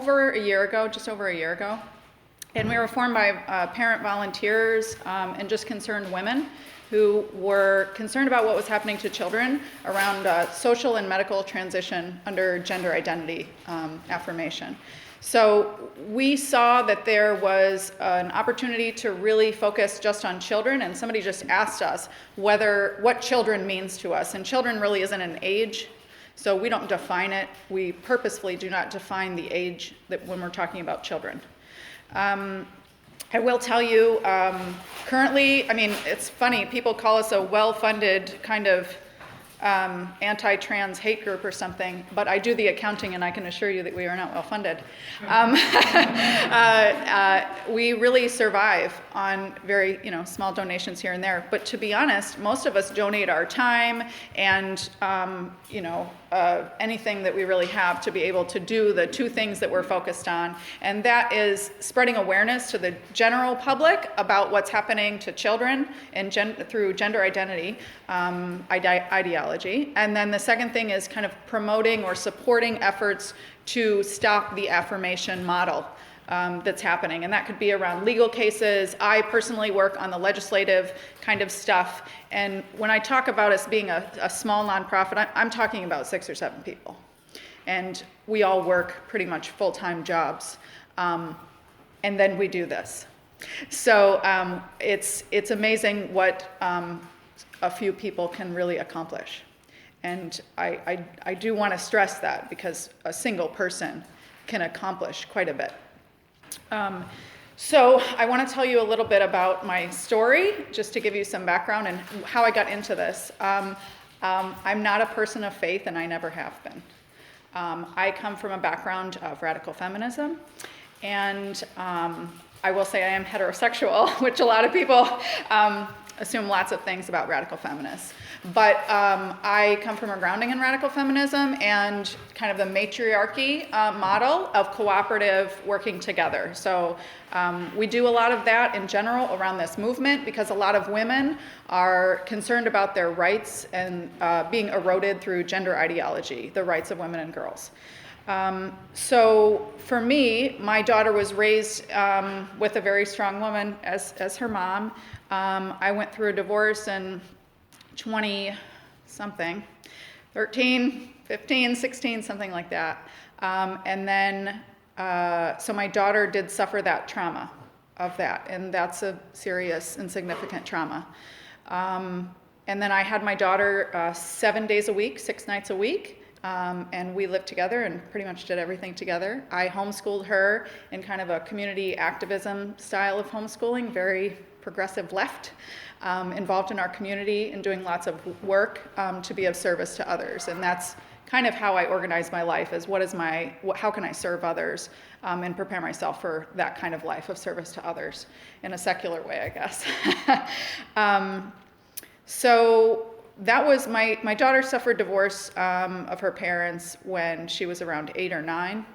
just over a year ago. And we were formed by parent volunteers and just concerned women who were concerned about what was happening to children around social and medical transition under gender identity affirmation. So we saw that there was an opportunity to really focus just on children, and somebody just asked us what children means to us. And children really isn't an age, so we don't define it. We purposefully do not define the age that when we're talking about children. I will tell you, currently, I mean, it's funny, people call us a well-funded kind of anti-trans hate group or something, but I do the accounting and I can assure you that we are not well-funded. We really survive on very, small donations here and there, but to be honest, most of us donate our time and, anything that we really have to be able to do the two things that we're focused on, and that is spreading awareness to the general public about what's happening to children and through gender identity ideology. And then the second thing is kind of promoting or supporting efforts to stop the affirmation model that's happening. And that could be around legal cases. I personally work on the legislative kind of stuff. And when I talk about us being a small nonprofit, I'm talking about 6 or 7 people. And we all work pretty much full-time jobs. And then we do this. So it's amazing what a few people can really accomplish. And I do want to stress that because a single person can accomplish quite a bit. So I want to tell you a little bit about my story, just to give you some background and how I got into this. I'm not a person of faith, and I never have been. I come from a background of radical feminism, and I will say I am heterosexual, which a lot of people assume lots of things about radical feminists. But I come from a grounding in radical feminism and kind of the matriarchy model of cooperative working together. So we do a lot of that in general around this movement because a lot of women are concerned about their rights and being eroded through gender ideology, the rights of women and girls. So for me, my daughter was raised with a very strong woman as her mom. I went through a divorce in 20-something, 13, 15, 16, something like that. And then, so my daughter did suffer that trauma of that, and that's a serious and significant trauma. And then I had my daughter 7 days a week, 6 nights a week. And we lived together and pretty much did everything together. I homeschooled her in kind of a community activism style of homeschooling, very progressive left, involved in our community and doing lots of work to be of service to others. And that's kind of how I organize my life, is how can I serve others and prepare myself for that kind of life of service to others in a secular way, I guess. So that was my daughter suffered divorce of her parents when she was around 8 or 9.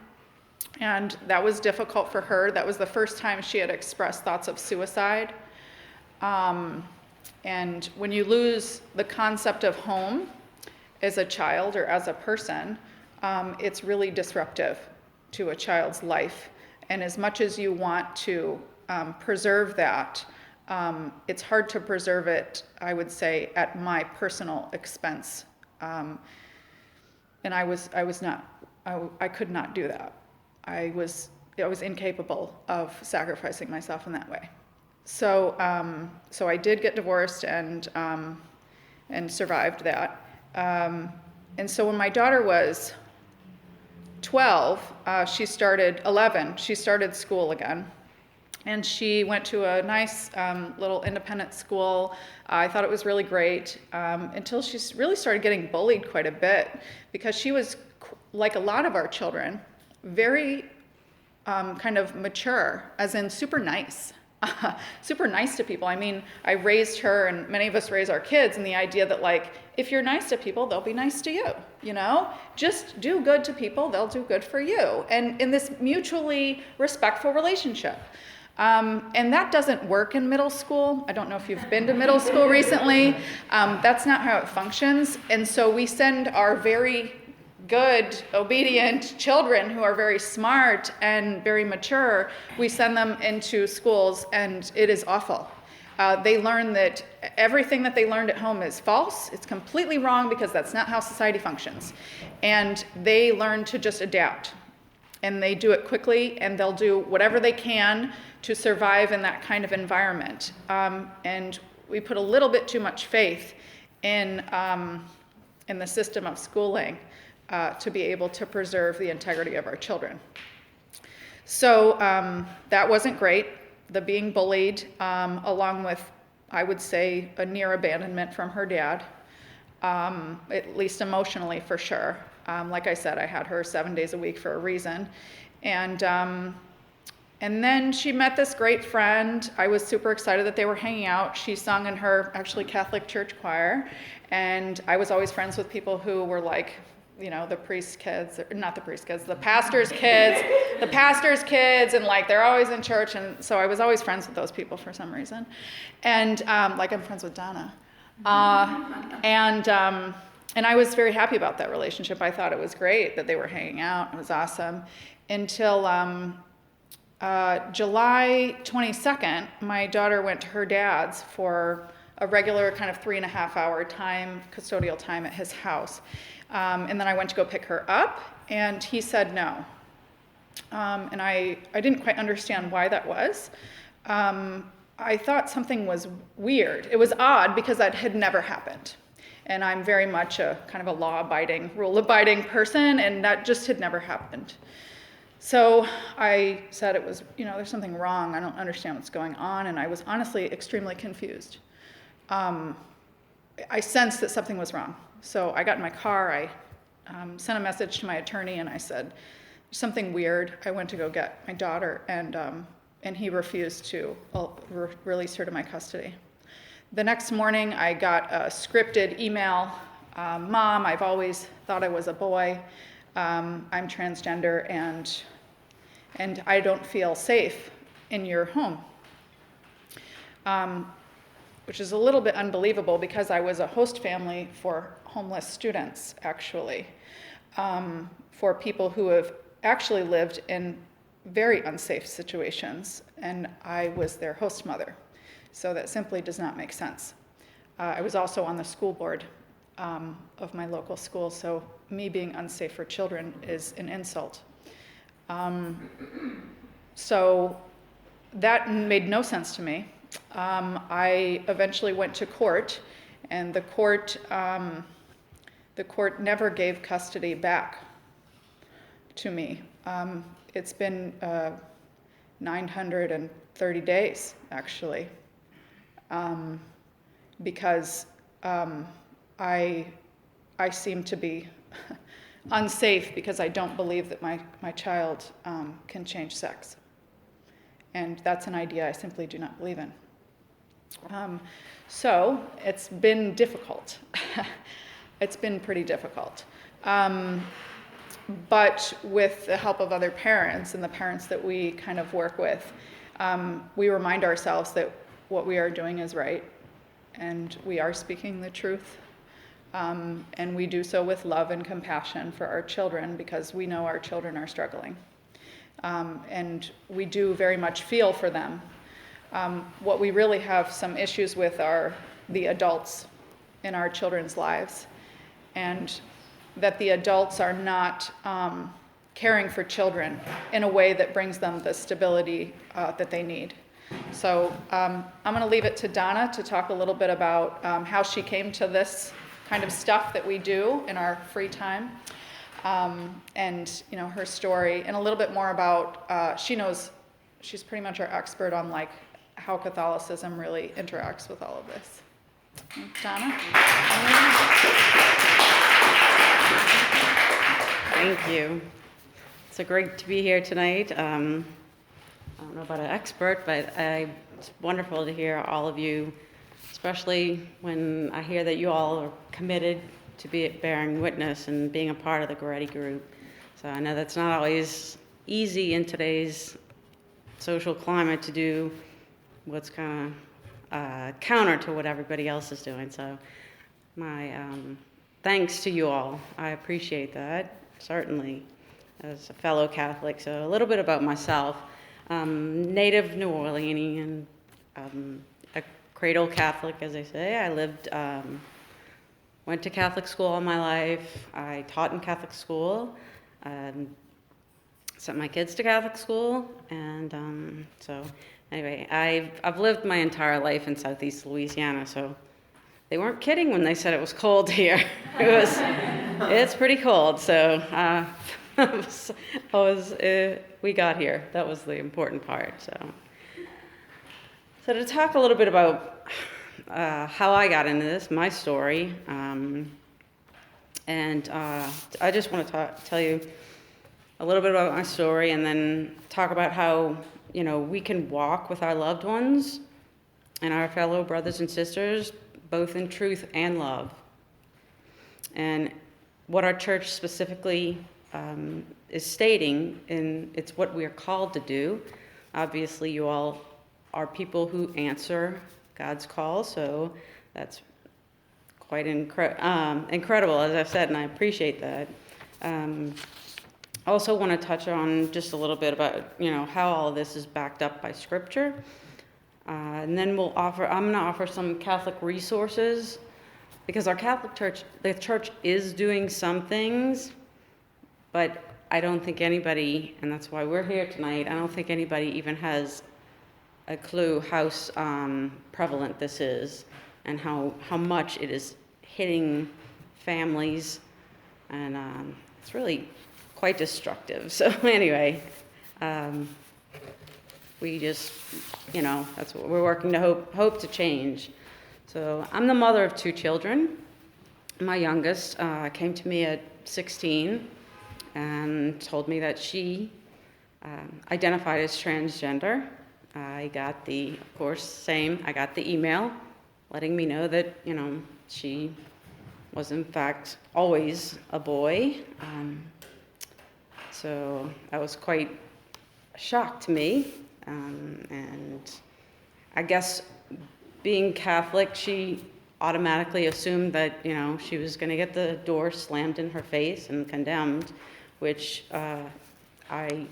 And that was difficult for her. That was the first time she had expressed thoughts of suicide. And when you lose the concept of home as a child or as a person, it's really disruptive to a child's life. And as much as you want to preserve that, it's hard to preserve it, I would say, at my personal expense. And I could not do that. I was incapable of sacrificing myself in that way. So I did get divorced and survived that. And so when my daughter was 12, she started school again. And she went to a nice little independent school. I thought it was really great until she really started getting bullied quite a bit because she was, like a lot of our children, very kind of mature, as in super nice. Super nice to people. I mean, I raised her, and many of us raise our kids in the idea that, like, if you're nice to people, they'll be nice to you, Just do good to people, they'll do good for you. And in this mutually respectful relationship. And that doesn't work in middle school. I don't know if you've been to middle school recently. That's not how it functions. And so we send our very good, obedient children who are very smart and very mature, we send them into schools and it is awful. They learn that everything that they learned at home is false. It's completely wrong because that's not how society functions. And they learn to just adapt. And they do it quickly, and they'll do whatever they can to survive in that kind of environment. And we put a little bit too much faith in the system of schooling to be able to preserve the integrity of our children. So that wasn't great. The being bullied, along with, I would say, a near abandonment from her dad, at least emotionally for sure. Like I said, I had her 7 days a week for a reason. And then she met this great friend. I was super excited that they were hanging out. She sung in her actually Catholic church choir. And I was always friends with people who were like, you know, the priest's kids, or not the priest's kids, the pastor's kids, and like they're always in church. And so I was always friends with those people for some reason. And like I'm friends with Donna. And I was very happy about that relationship. I thought it was great that they were hanging out. It was awesome. Until July 22nd, my daughter went to her dad's for a regular kind of 3.5-hour custodial time at his house. And then I went to go pick her up, and he said no. And I didn't quite understand why that was. I thought something was weird. It was odd because that had never happened. And I'm very much a kind of a law-abiding, rule-abiding person, and that just had never happened. So I said it was, you know, there's something wrong. I don't understand what's going on, and I was honestly extremely confused. I sensed that something was wrong. So I got in my car, I sent a message to my attorney, and I said, there's something weird. I went to go get my daughter, and he refused to release her to my custody. The next morning, I got a scripted email. Mom, I've always thought I was a boy. I'm transgender, and I don't feel safe in your home. Which is a little bit unbelievable because I was a host family for homeless students, actually, for people who have actually lived in very unsafe situations, and I was their host mother. So that simply does not make sense. I was also on the school board of my local school, so me being unsafe for children is an insult. So that made no sense to me. I eventually went to court, and the court never gave custody back to me. It's been 930 days, actually, because I seem to be unsafe because I don't believe that my child can change sex. And that's an idea I simply do not believe in. So it's been difficult. It's been pretty difficult. But with the help of other parents and the parents that we kind of work with, we remind ourselves that what we are doing is right, and we are speaking the truth. And we do so with love and compassion for our children because we know our children are struggling. And we do very much feel for them. What we really have some issues with are the adults in our children's lives, and that the adults are not caring for children in a way that brings them the stability that they need. So I'm going to leave it to Donna to talk a little bit about how she came to this kind of stuff that we do in our free time. And you know, her story, and a little bit more about, she's pretty much our expert on like how Catholicism really interacts with all of this. Donna? Thank you. It's great to be here tonight. I don't know about an expert, but it's wonderful to hear all of you, especially when I hear that you all are committed to be bearing witness and being a part of the Goretti group. So I know that's not always easy in today's social climate to do what's kind of counter to what everybody else is doing. So my thanks to you all. I appreciate that. certainly, as a fellow Catholic. So a little bit about myself. Native New Orleanian, a cradle Catholic, as I say. I went to Catholic school all my life. I taught in Catholic school, sent my kids to Catholic school, and so anyway, I've lived my entire life in Southeast Louisiana, so they weren't kidding when they said it was cold here. It's pretty cold, so we got here. That was the important part. So to talk a little bit about how I got into this, my story, and I just want to tell you a little bit about my story, and then talk about how we can walk with our loved ones and our fellow brothers and sisters, both in truth and love, and what our church specifically is stating, and it's what we are called to do. Obviously, you all are people who answer God's call, so that's quite incredible, as I've said, and I appreciate that. I also want to touch on just a little bit about how all of this is backed up by Scripture, and then I'm going to offer some Catholic resources, because our Catholic Church, the church is doing some things, but I don't think anybody, and that's why we're here tonight, I don't think anybody even has a clue how prevalent this is, and how much it is hitting families, and it's really quite destructive. So anyway, we just, that's what we're working to hope to change. So I'm the mother of 2 children. My youngest came to me at 16 and told me that she identified as transgender. I got I got the email letting me know that, she was in fact always a boy. So that was quite a shock to me. And I guess being Catholic, she automatically assumed that, she was going to get the door slammed in her face and condemned, which I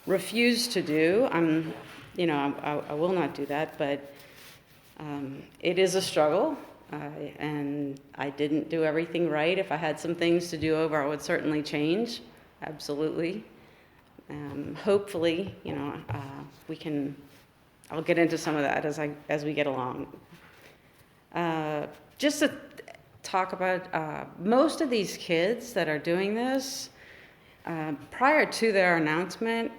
refuse to do. I will not do that, but it is a struggle, and I didn't do everything right. If I had some things to do over, I would certainly change, absolutely. Hopefully, I'll get into some of that as we get along. Just to talk about most of these kids that are doing this, prior to their announcement,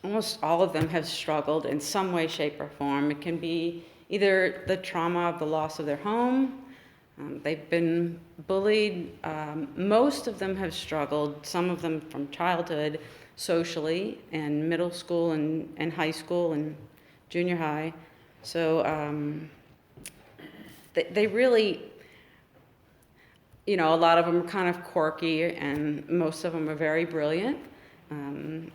almost all of them have struggled in some way, shape, or form. It can be either the trauma of the loss of their home, they've been bullied. Most of them have struggled, some of them from childhood, socially, and middle school and high school and junior high. So they really, a lot of them are kind of quirky, and most of them are very brilliant. And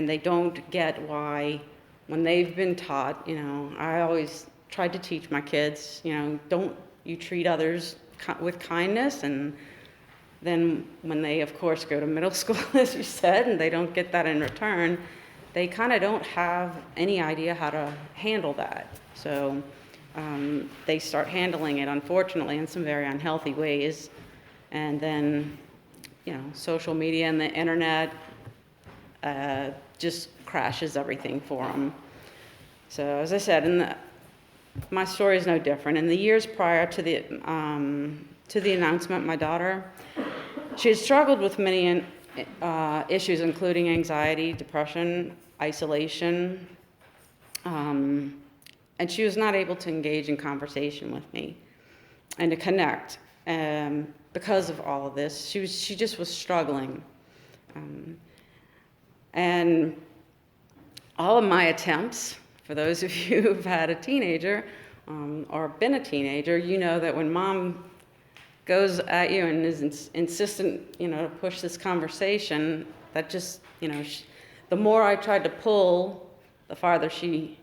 they don't get why, when they've been taught, I always tried to teach my kids, don't you treat others with kindness, and then when they, of course, go to middle school, as you said, and they don't get that in return, they kind of don't have any idea how to handle that. So they start handling it, unfortunately, in some very unhealthy ways. And then, social media and the internet just crashes everything for them. So as I said, my story is no different. In the years prior to the announcement, my daughter, she had struggled with many issues, including anxiety, depression, isolation, and she was not able to engage in conversation with me and to connect. Because of all of this, she just was struggling. And all of my attempts, for those of you who've had a teenager or been a teenager, you know that when mom goes at you and is insistent, to push this conversation, that just, the more I tried to pull, the farther she,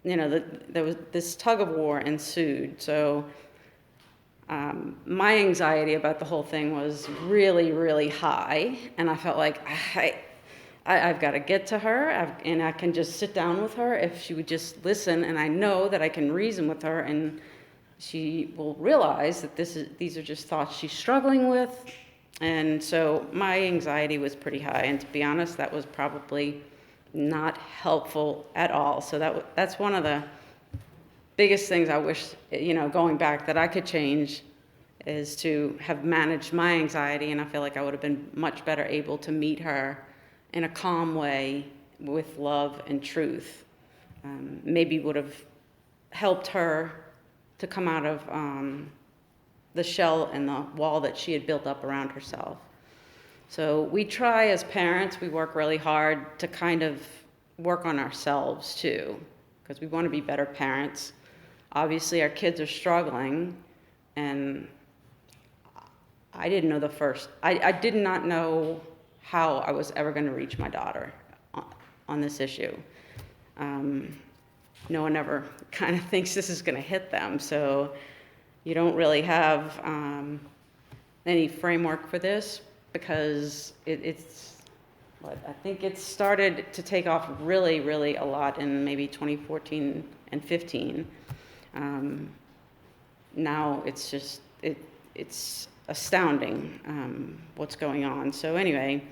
there was this tug of war ensued. So my anxiety about the whole thing was really, really high, and I felt like I've got to get to her, and I can just sit down with her if she would just listen, and I know that I can reason with her, and she will realize that these are just thoughts she's struggling with. And so my anxiety was pretty high, and to be honest, that was probably not helpful at all. So that's one of the biggest things I wish, going back, that I could change, is to have managed my anxiety, and I feel like I would have been much better able to meet her in a calm way with love and truth. Maybe would have helped her to come out of the shell and the wall that she had built up around herself. So we try as parents, we work really hard to kind of work on ourselves too, because we want to be better parents. Obviously, our kids are struggling, and I didn't know I did not know how I was ever going to reach my daughter on this issue. No one ever kind of thinks this is going to hit them, so you don't really have any framework for this, because I think it started to take off really, really a lot in maybe 2014 and 15. Now it's just, it's astounding what's going on. So anyway,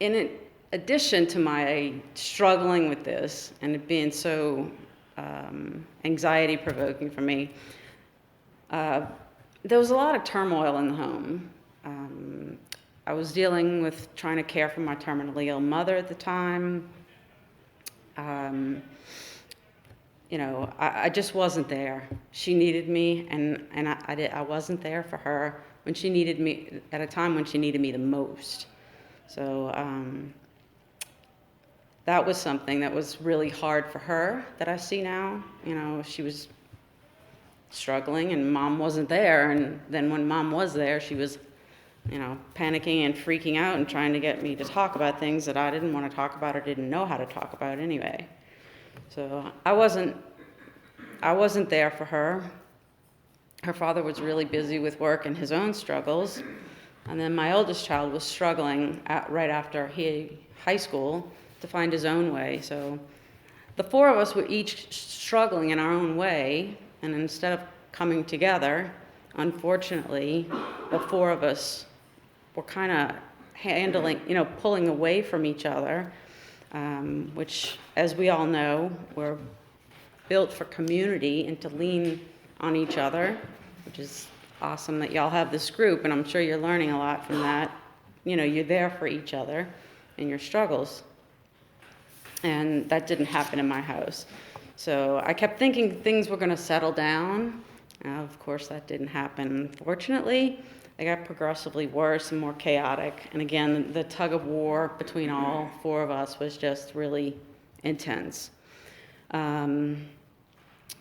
in addition to my struggling with this and it being so anxiety provoking for me, there was a lot of turmoil in the home. I was dealing with trying to care for my terminally ill mother at the time. I just wasn't there. She needed me, and I wasn't there for her when she needed me, at a time when she needed me the most. So that was something that was really hard for her that I see now. She was struggling, and Mom wasn't there, and then when Mom was there, she was panicking and freaking out and trying to get me to talk about things that I didn't want to talk about or didn't know how to talk about anyway. So I wasn't there for her. Her father was really busy with work and his own struggles. And then my oldest child was struggling right after high school to find his own way. So the four of us were each struggling in our own way. And instead of coming together, unfortunately, the four of us were kind of handling, pulling away from each other, which, as we all know, we're built for community and to lean on each other, which is awesome that y'all have this group, and I'm sure you're learning a lot from that. You're there for each other in your struggles. And that didn't happen in my house. So I kept thinking things were going to settle down. Of course, that didn't happen. Unfortunately, they got progressively worse and more chaotic. And again, the tug of war between all four of us was just really intense. Again,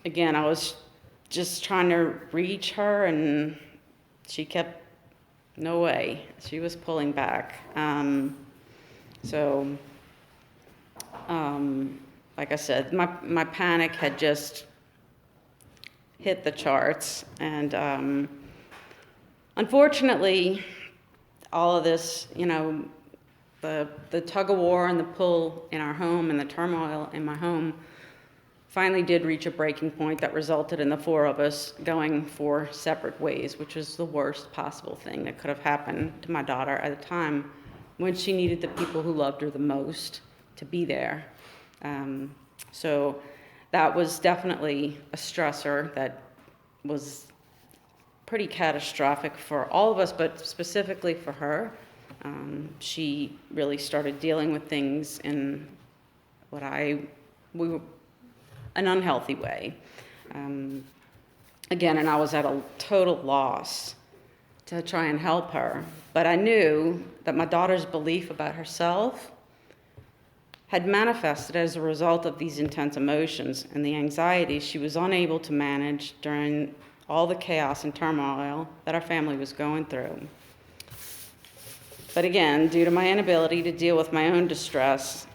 I was just trying to reach her, and she kept, no way. She was pulling back. Like I said, my panic had just hit the charts, and unfortunately, all of this, the tug of war and the pull in our home and the turmoil in my home finally did reach a breaking point that resulted in the four of us going four separate ways, which was the worst possible thing that could have happened to my daughter at a time when she needed the people who loved her the most to be there. So that was definitely a stressor that was pretty catastrophic for all of us, but specifically for her. She really started dealing with things in an unhealthy way. Again, and I was at a total loss to try and help her. But I knew that my daughter's belief about herself had manifested as a result of these intense emotions and the anxiety she was unable to manage during all the chaos and turmoil that our family was going through. But again, due to my inability to deal with my own distress,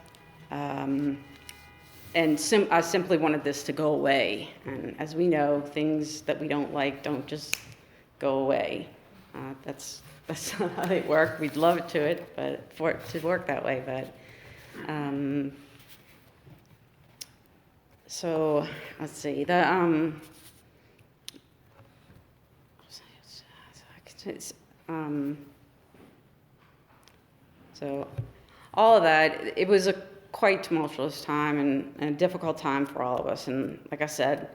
I simply wanted this to go away. And as we know, things that we don't like don't just go away. That's not how they work. We'd love it for it to work that way. But so let's see. So all of that, it was a quite tumultuous time and a difficult time for all of us. And like I said,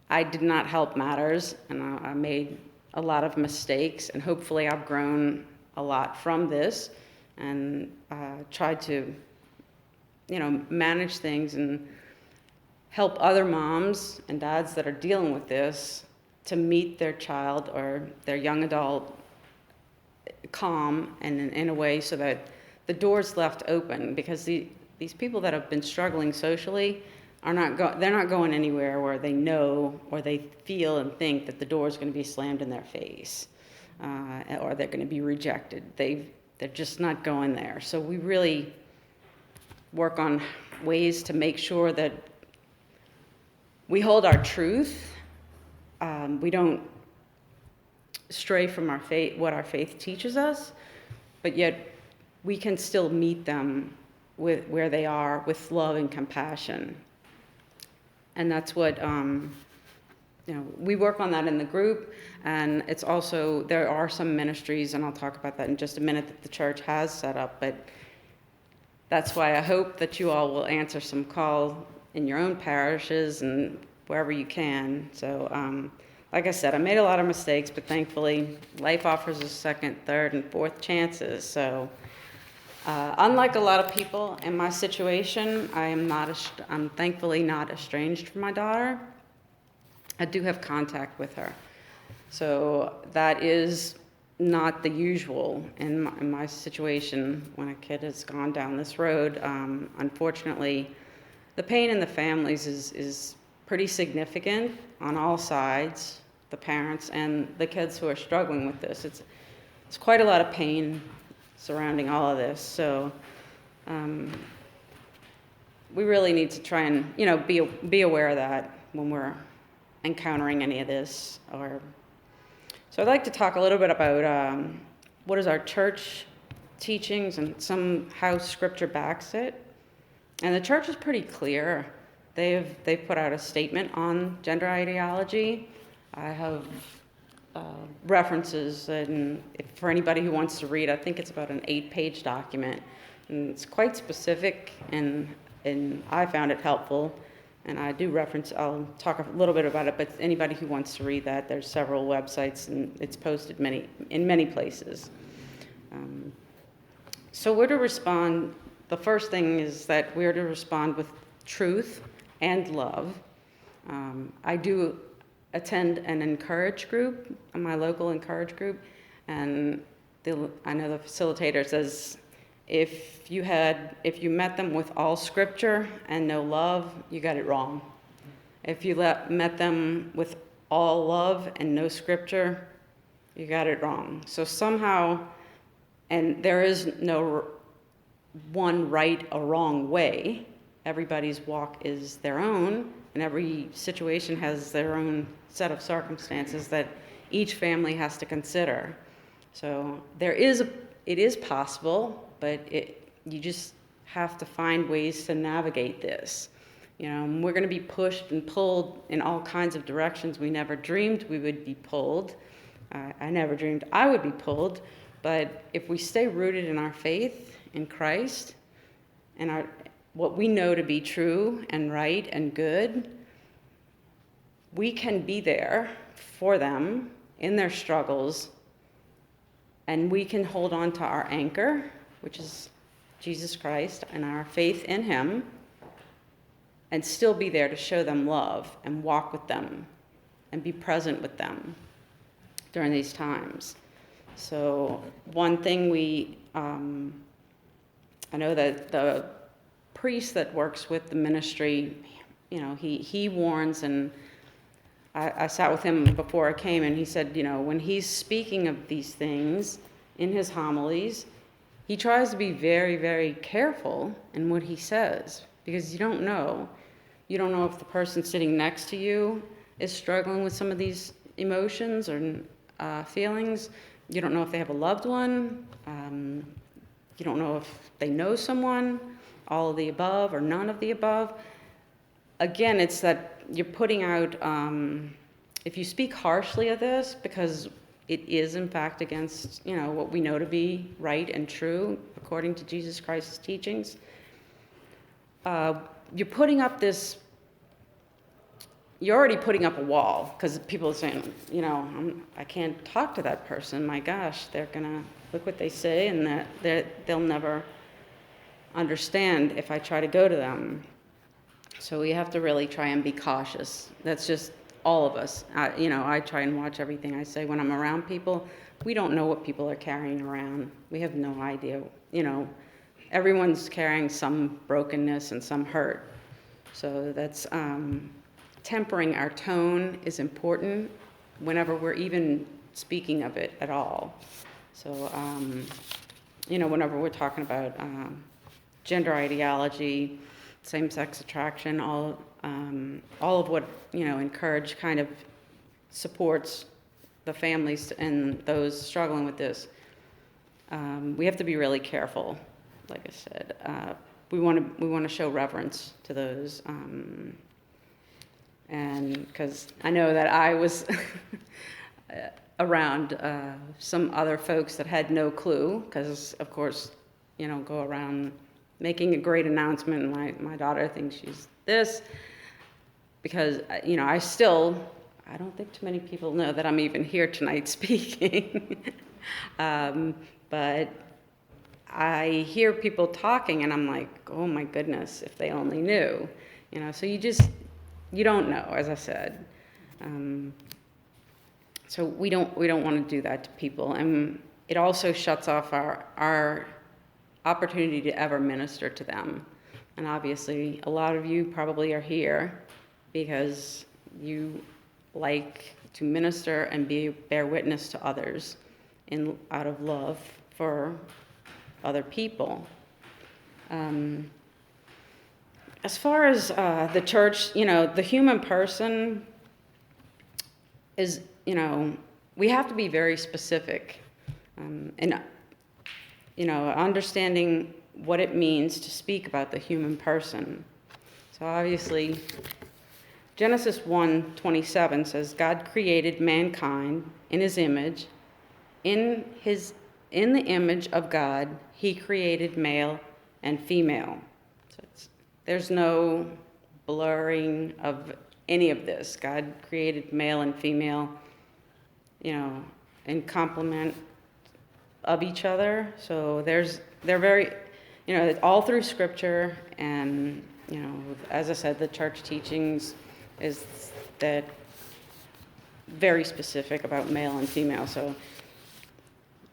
I did not help matters, and I made a lot of mistakes, and hopefully I've grown a lot from this and tried to, manage things and help other moms and dads that are dealing with this to meet their child or their young adult calm and in a way so that the door's left open, because these people that have been struggling socially they're not going anywhere where they know or they feel and think that the door is going to be slammed in their face or they're going to be rejected. They're just not going there. So we really work on ways to make sure that we hold our truth. We don't stray from our faith, what our faith teaches us, but yet we can still meet them with where they are with love and compassion. And that's what, we work on that in the group. And it's also, there are some ministries, and I'll talk about that in just a minute, that the church has set up. But that's why I hope that you all will answer some call in your own parishes and wherever you can. So, like I said, I made a lot of mistakes, but thankfully life offers us second, third, and fourth chances. So unlike a lot of people in my situation, I'm thankfully not estranged from my daughter. I do have contact with her. So that is not the usual in my situation when a kid has gone down this road. Unfortunately, the pain in the families is pretty significant on all sides, the parents and the kids who are struggling with this. It's quite a lot of pain surrounding all of this. So we really need to try and, be aware of that when we're encountering any of this. So I'd like to talk a little bit about what is our church teachings and how Scripture backs it. And the church is pretty clear. They've put out a statement on gender ideology. I have references, and for anybody who wants to read, I think it's about an 8-page document, and it's quite specific, and I found it helpful. And I do reference, I'll talk a little bit about it, but anybody who wants to read that, there's several websites, and it's posted in many places. So we're to respond, the first thing is that we're to respond with truth and love. I do attend an encourage group, my local encourage group, and I know the facilitator says, if you met them with all Scripture and no love, you got it wrong. If you met them with all love and no Scripture, you got it wrong. So somehow, and there is no one right or wrong way. Everybody's walk is their own, and every situation has their own set of circumstances that each family has to consider. So it is possible, but you just have to find ways to navigate this. We're going to be pushed and pulled in all kinds of directions we never dreamed we would be pulled. I never dreamed I would be pulled, but if we stay rooted in our faith in Christ and what we know to be true and right and good, we can be there for them in their struggles, and we can hold on to our anchor, which is Jesus Christ, and our faith in Him, and still be there to show them love and walk with them and be present with them during these times. So one thing I know that the priest that works with the ministry, he warns, and I sat with him before I came, and he said, when he's speaking of these things in his homilies, he tries to be very, very careful in what he says, because you don't know. You don't know if the person sitting next to you is struggling with some of these emotions or feelings. You don't know if they have a loved one. You don't know if they know someone, all of the above or none of the above. Again, it's that you're putting out, if you speak harshly of this, because it is in fact against, what we know to be right and true according to Jesus Christ's teachings, you're putting up this, you're already putting up a wall, because people are saying, I can't talk to that person. My gosh, they're gonna look what they say, and they'll never understand if I try to go to them. So we have to really try and be cautious. That's just all of us. I try and watch everything I say when I'm around people. We don't know what people are carrying around. We have no idea. Everyone's carrying some brokenness and some hurt. So that's tempering our tone is important whenever we're even speaking of it at all. So, whenever we're talking about gender ideology, same-sex attraction, all of what, encourage kind of supports the families and those struggling with this, we have to be really careful. Like I said, we want to show reverence to those, and because I know that I was around some other folks that had no clue, because of course, go around making a great announcement, and my daughter thinks she's this, because I don't think too many people know that I'm even here tonight speaking. But I hear people talking, and I'm like, oh my goodness, if they only knew, so you don't know, as I said. So we don't want to do that to people, and it also shuts off our opportunity to ever minister to them. And obviously, a lot of you probably are here because you like to minister and bear witness to others out of love for other people. As far as the church, the human person is, we have to be very specific, and understanding what it means to speak about the human person. So obviously, Genesis 1:27 says, God created mankind in his image. In the image of God, he created male and female. So there's no blurring of any of this. God created male and female, in complement of each other. So they're very, all through Scripture, and as I said, the church teachings is that very specific about male and female. So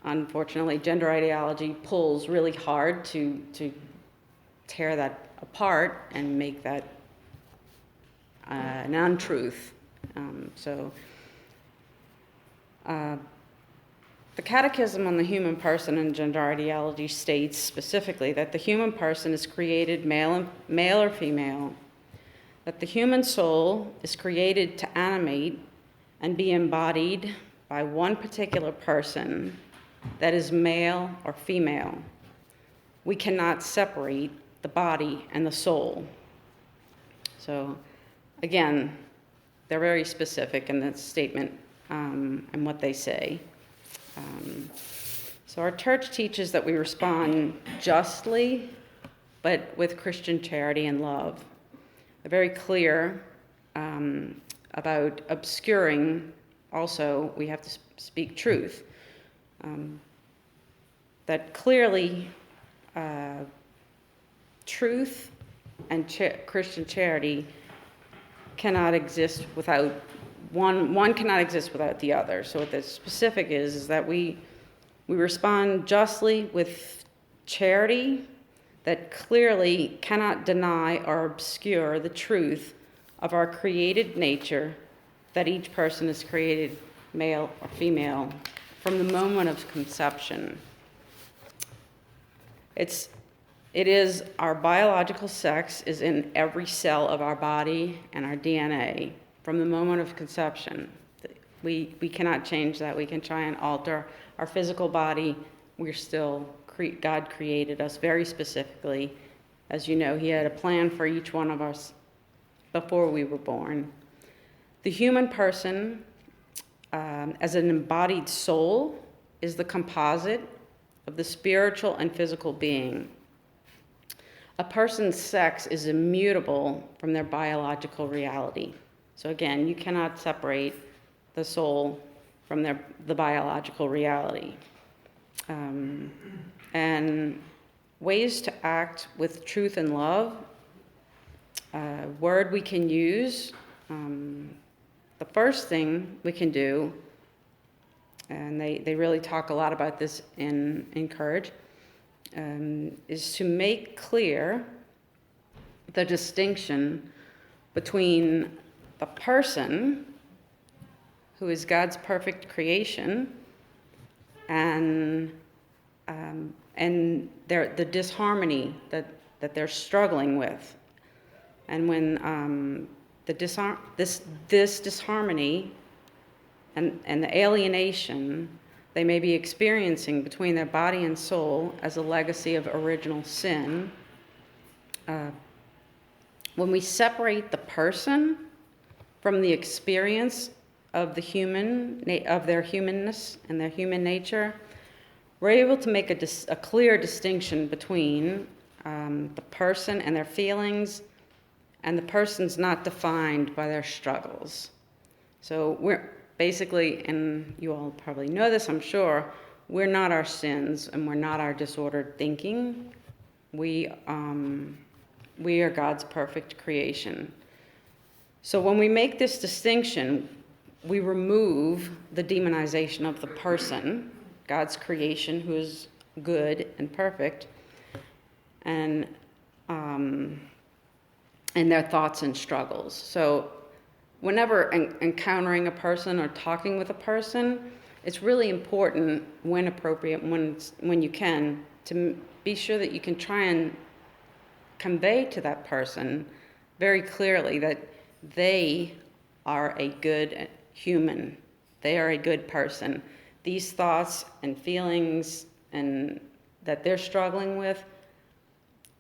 unfortunately, gender ideology pulls really hard to tear that apart and make that an untruth. The Catechism on the Human Person and Gender Ideology states specifically that the human person is created male or female, that the human soul is created to animate and be embodied by one particular person that is male or female. We cannot separate the body and the soul. So again, they're very specific in that statement and what they say. So our church teaches that we respond justly, but with Christian charity and love. They're very clear about obscuring. Also, we have to speak truth. That clearly truth and Christian charity cannot exist without one cannot exist without the other. So what the specific is that we respond justly with charity that clearly cannot deny or obscure the truth of our created nature, that each person is created male or female from the moment of conception. It's It is our biological sex is in every cell of our body and our DNA from the moment of conception. We cannot change that. We can try and alter our physical body. God created us very specifically. As you know, he had a plan for each one of us before we were born. The human person, as an embodied soul, is the composite of the spiritual and physical being. A person's sex is immutable from their biological reality. So again, you cannot separate the soul from the biological reality. And ways to act with truth and love, word we can use. The first thing we can do, and they really talk a lot about this in Courage, is to make clear the distinction between the person who is God's perfect creation and the disharmony that they're struggling with. And when this disharmony and the alienation they may be experiencing between their body and soul as a legacy of original sin, when we separate the person from the experience of their humanness and their human nature, we're able to make a clear distinction between the person and their feelings, and the person's not defined by their struggles. So we're basically, and you all probably know this, I'm sure, we're not our sins and we're not our disordered thinking. We are God's perfect creation. So when we make this distinction, we remove the demonization of the person, God's creation, who is good and perfect, and their thoughts and struggles. So whenever encountering a person or talking with a person, it's really important, when appropriate, when you can, to be sure that you can try and convey to that person very clearly that they are a good human. They are a good person. These thoughts and feelings and that they're struggling with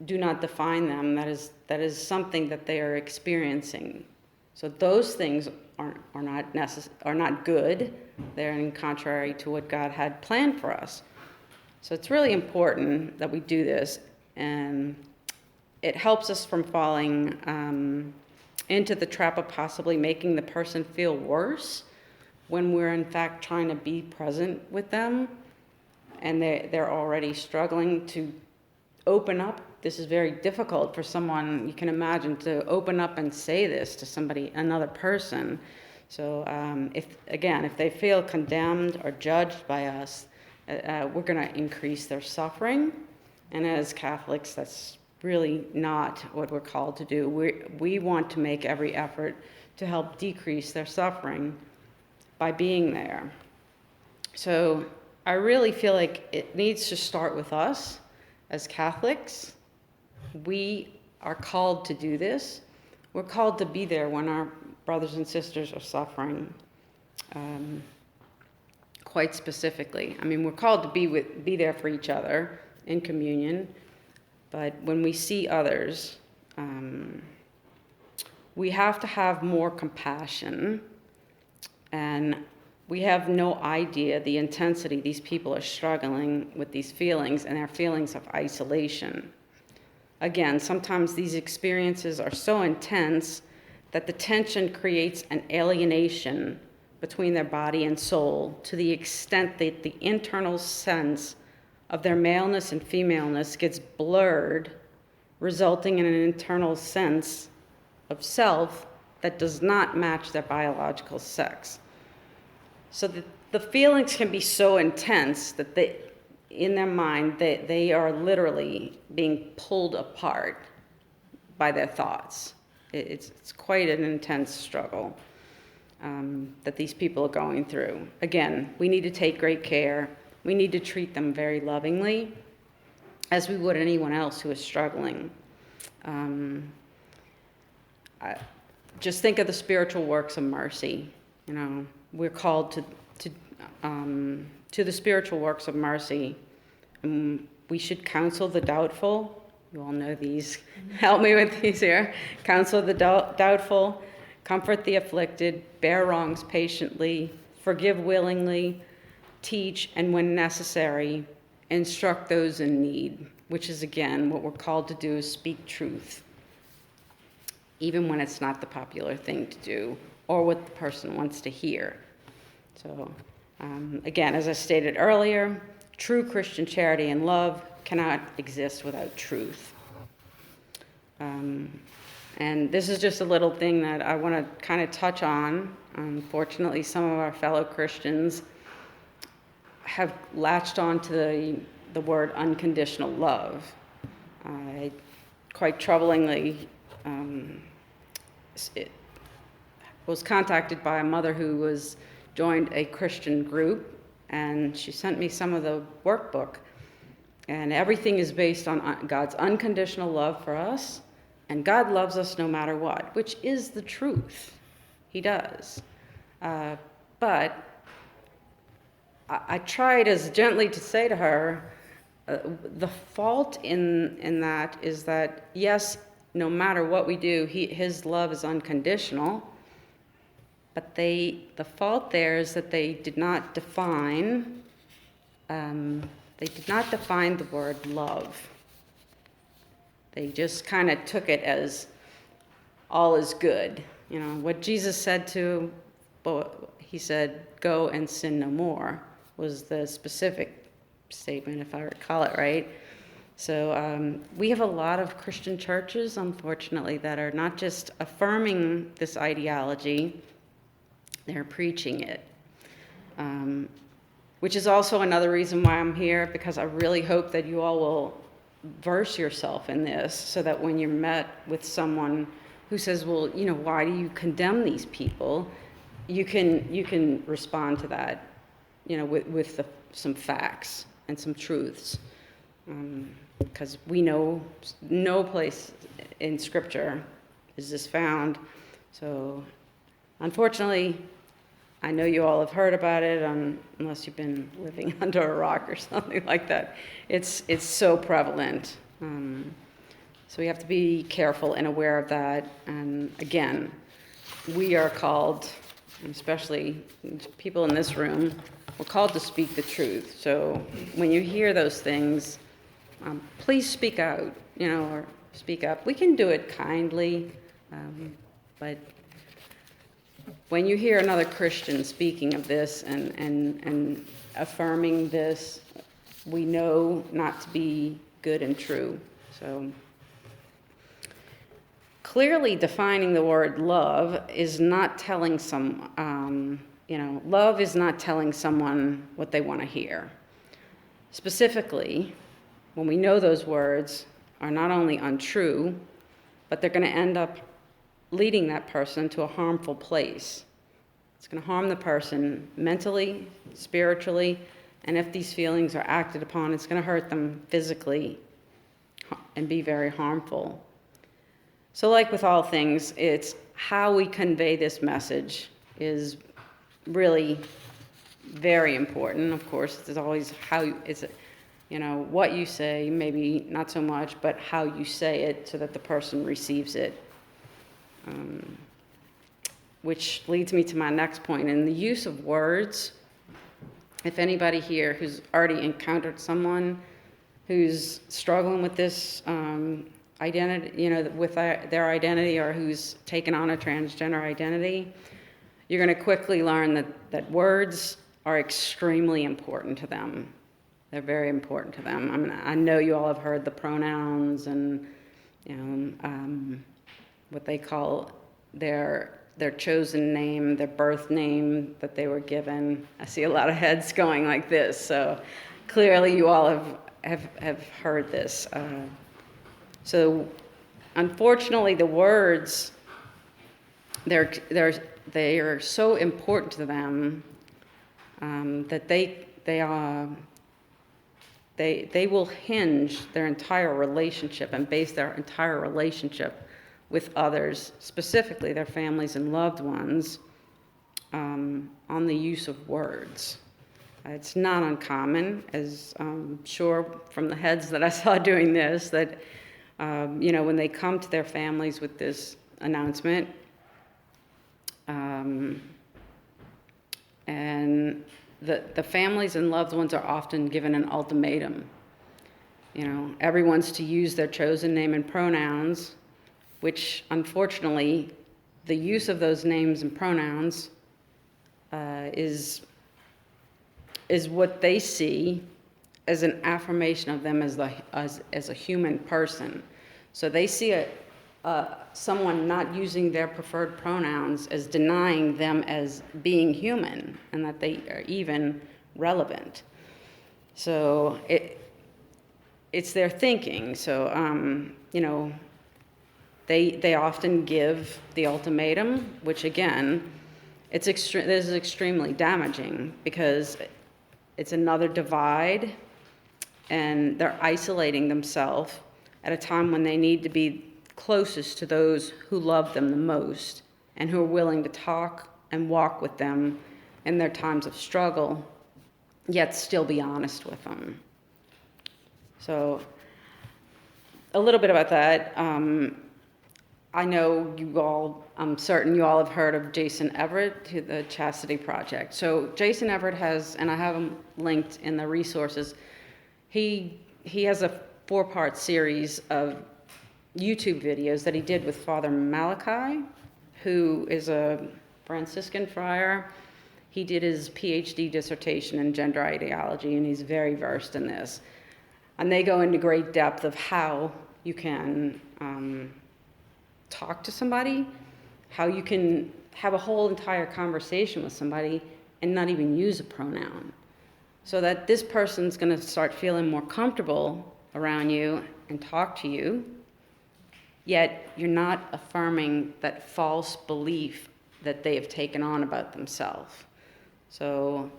do not define them. That is something that they are experiencing. So those things are not good. They're in contrary to what God had planned for us. So it's really important that we do this, and it helps us from falling into the trap of possibly making the person feel worse when we're in fact trying to be present with them, and they're already struggling to open up. This is very difficult for someone, you can imagine, to open up and say this to somebody, another person. So if they feel condemned or judged by us, we're going to increase their suffering. And as Catholics, that's really not what we're called to do. We want to make every effort to help decrease their suffering by being there. So I really feel like it needs to start with us as Catholics. We are called to do this. We're called to be there when our brothers and sisters are suffering, quite specifically. I mean, we're called to be there for each other in communion, but when we see others, we have to have more compassion, and we have no idea the intensity these people are struggling with these feelings and their feelings of isolation. Again, sometimes these experiences are so intense that the tension creates an alienation between their body and soul, to the extent that the internal sense of their maleness and femaleness gets blurred, resulting in an internal sense of self that does not match their biological sex. So the feelings can be so intense that in their mind, they are literally being pulled apart by their thoughts. It's quite an intense struggle that these people are going through. Again, we need to take great care. We need to treat them very lovingly. as we would anyone else who is struggling. Just think of the spiritual works of mercy. We're called to the spiritual works of mercy. We should counsel the doubtful. You all know these. Help me with these here. Counsel the doubtful, comfort the afflicted, bear wrongs patiently, forgive willingly, teach, and when necessary, instruct those in need, which is, again, what we're called to do is speak truth, even when it's not the popular thing to do or what the person wants to hear. So, again, as I stated earlier, true Christian charity and love cannot exist without truth. And this is just a little thing that I want to kind of touch on. Unfortunately, some of our fellow Christians have latched on to the word unconditional love. Quite troublingly, it was contacted by a mother who joined a Christian group, and she sent me some of the workbook. And everything is based on God's unconditional love for us, and God loves us no matter what, which is the truth. He does. But I tried as gently to say to her, the fault in that is that, yes, no matter what we do, his love is unconditional, but the fault there is that they did not define the word love. They just kind of took it as all is good. What Jesus said he said, go and sin no more, was the specific statement, if I recall it right. So we have a lot of Christian churches, unfortunately, that are not just affirming this ideology, they're preaching it. Which is also another reason why I'm here, because I really hope that you all will verse yourself in this, so that when you're met with someone who says, well, why do you condemn these people, you can respond to that, with some facts and some truths. Because we know no place in Scripture is this found. So, unfortunately, I know you all have heard about it, unless you've been living under a rock or something like that. It's so prevalent. So we have to be careful and aware of that. And again, we are called, especially people in this room, we're called to speak the truth. So when you hear those things, please speak out, or speak up. We can do it kindly, but when you hear another Christian speaking of this and affirming this, we know not to be good and true. So clearly defining the word love is not telling love is not telling someone what they want to hear. Specifically, when we know those words are not only untrue, but they're going to end up leading that person to a harmful place. It's going to harm the person mentally, spiritually, and if these feelings are acted upon, it's going to hurt them physically and be very harmful. So like with all things, it's how we convey this message is really very important. Of course, there's always what you say, maybe not so much, but how you say it so that the person receives it. Which leads me to my next point. In the use of words, if anybody here who's already encountered someone who's struggling with this identity, with their identity, or who's taken on a transgender identity, you're going to quickly learn that words are extremely important to them. They're very important to them. I know you all have heard the pronouns and what they call their chosen name, their birth name that they were given. I see a lot of heads going like this, so clearly you all have heard this. So unfortunately, the words, they are so important to them that they will hinge their entire relationship and base their entire relationship with others, specifically their families and loved ones, on the use of words. It's not uncommon, as I'm sure from the heads that I saw doing this, that when they come to their families with this announcement, and the families and loved ones are often given an ultimatum. Everyone's to use their chosen name and pronouns, which unfortunately, the use of those names and pronouns is what they see as an affirmation of them as a human person. So they see someone not using their preferred pronouns as denying them as being human and that they are even relevant. So it's their thinking. So they often give the ultimatum, which again, this is extremely damaging because it's another divide, and they're isolating themselves at a time when they need to be closest to those who love them the most and who are willing to talk and walk with them in their times of struggle, yet still be honest with them. So a little bit about that. I know I'm certain you all have heard of Jason Everett, the Chastity Project. So Jason Everett has, and I have him linked in the resources, he has a 4-part series of YouTube videos that he did with Father Malachi, who is a Franciscan friar. He did his PhD dissertation in gender ideology, and he's very versed in this. And they go into great depth of how you can talk to somebody, how you can have a whole entire conversation with somebody and not even use a pronoun, so that this person's going to start feeling more comfortable around you and talk to you, yet you're not affirming that false belief that they have taken on about themselves. So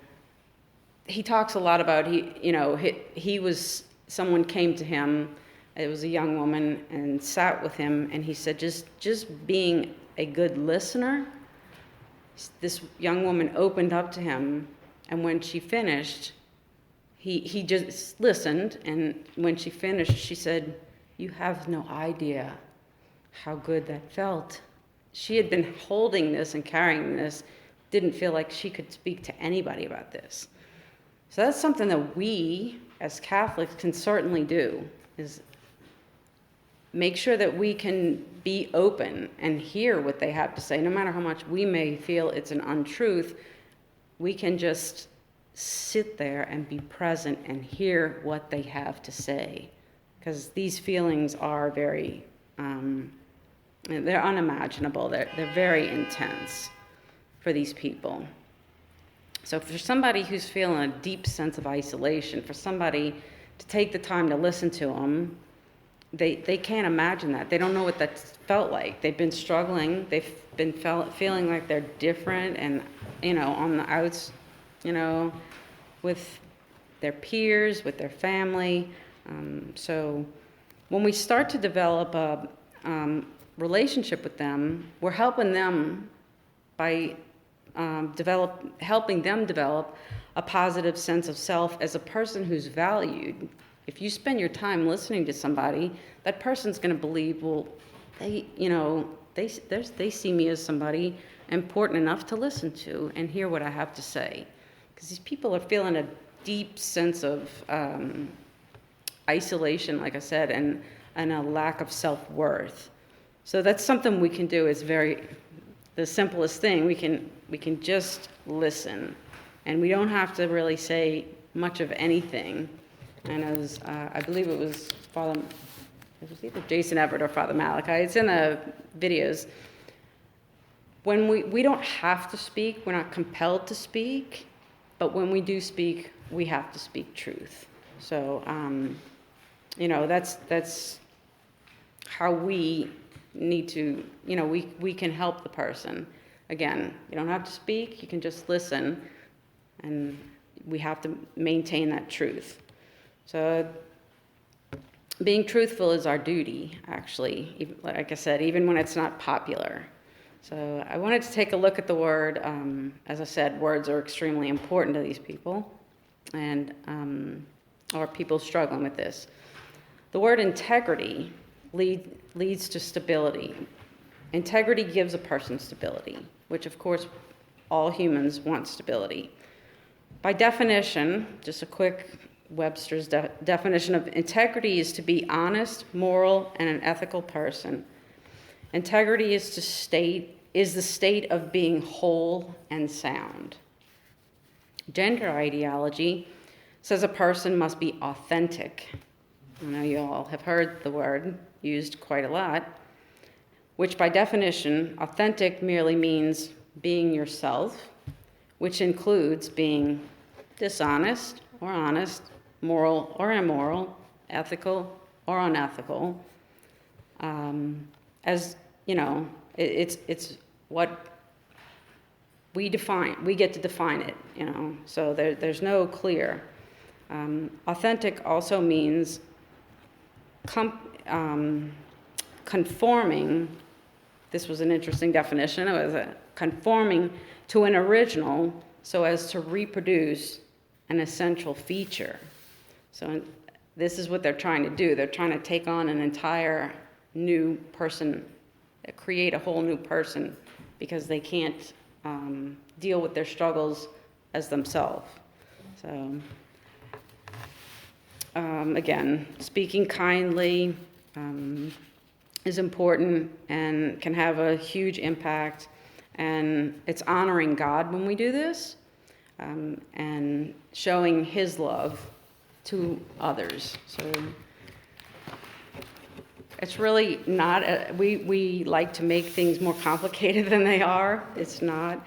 he talks a lot about, someone came to him, it was a young woman, and sat with him, and he said, just being a good listener, this young woman opened up to him, and when she finished, he just listened, and when she finished, she said, "You have no idea how good that felt." She had been holding this and carrying this, didn't feel like she could speak to anybody about this. So that's something that we, as Catholics, can certainly do, is make sure that we can be open and hear what they have to say. No matter how much we may feel it's an untruth, we can just sit there and be present and hear what they have to say. Because these feelings are very, they're unimaginable. They're very intense for these people. So for somebody who's feeling a deep sense of isolation, for somebody to take the time to listen to them, they can't imagine that. They don't know what that felt like. They've been struggling. They've been feeling like they're different and, on the outs, with their peers, with their family. So when we start to develop a relationship with them, we're helping them by helping them develop a positive sense of self as a person who's valued. If you spend your time listening to somebody, that person's going to believe, well, they see me as somebody important enough to listen to and hear what I have to say. Because these people are feeling a deep sense of isolation, like I said, and a lack of self-worth. So that's something we can do. Is the simplest thing. We can just listen, and we don't have to really say much of anything. And as I believe it was either Jason Everett or Father Malachi. It's in the videos. When we don't have to speak, we're not compelled to speak, but when we do speak, we have to speak truth. So, that's how we need to, we can help the person. Again, you don't have to speak, you can just listen, and we have to maintain that truth. So being truthful is our duty, actually, like I said, even when it's not popular. So I wanted to take a look at the word. As I said, words are extremely important to these people, and or people struggling with this. The word integrity leads to stability. Integrity gives a person stability, which of course all humans want stability. By definition, just a quick Webster's definition of integrity is to be honest, moral, and an ethical person. Integrity is the state of being whole and sound. Gender ideology says a person must be authentic. I know you all have heard the word used quite a lot, which by definition, authentic merely means being yourself, which includes being dishonest or honest, moral or immoral, ethical or unethical. As you know, it's what we define. We get to define it. So there's no clear. Authentic also means conforming. This was an interesting definition. It was conforming to an original so as to reproduce an essential feature. So this is what they're trying to do. They're trying to take on an entire new person, create a whole new person, because they can't deal with their struggles as themselves. So again, speaking kindly is important and can have a huge impact, and it's honoring God when we do this, and showing His love to others. So it's really not, we like to make things more complicated than they are. It's not.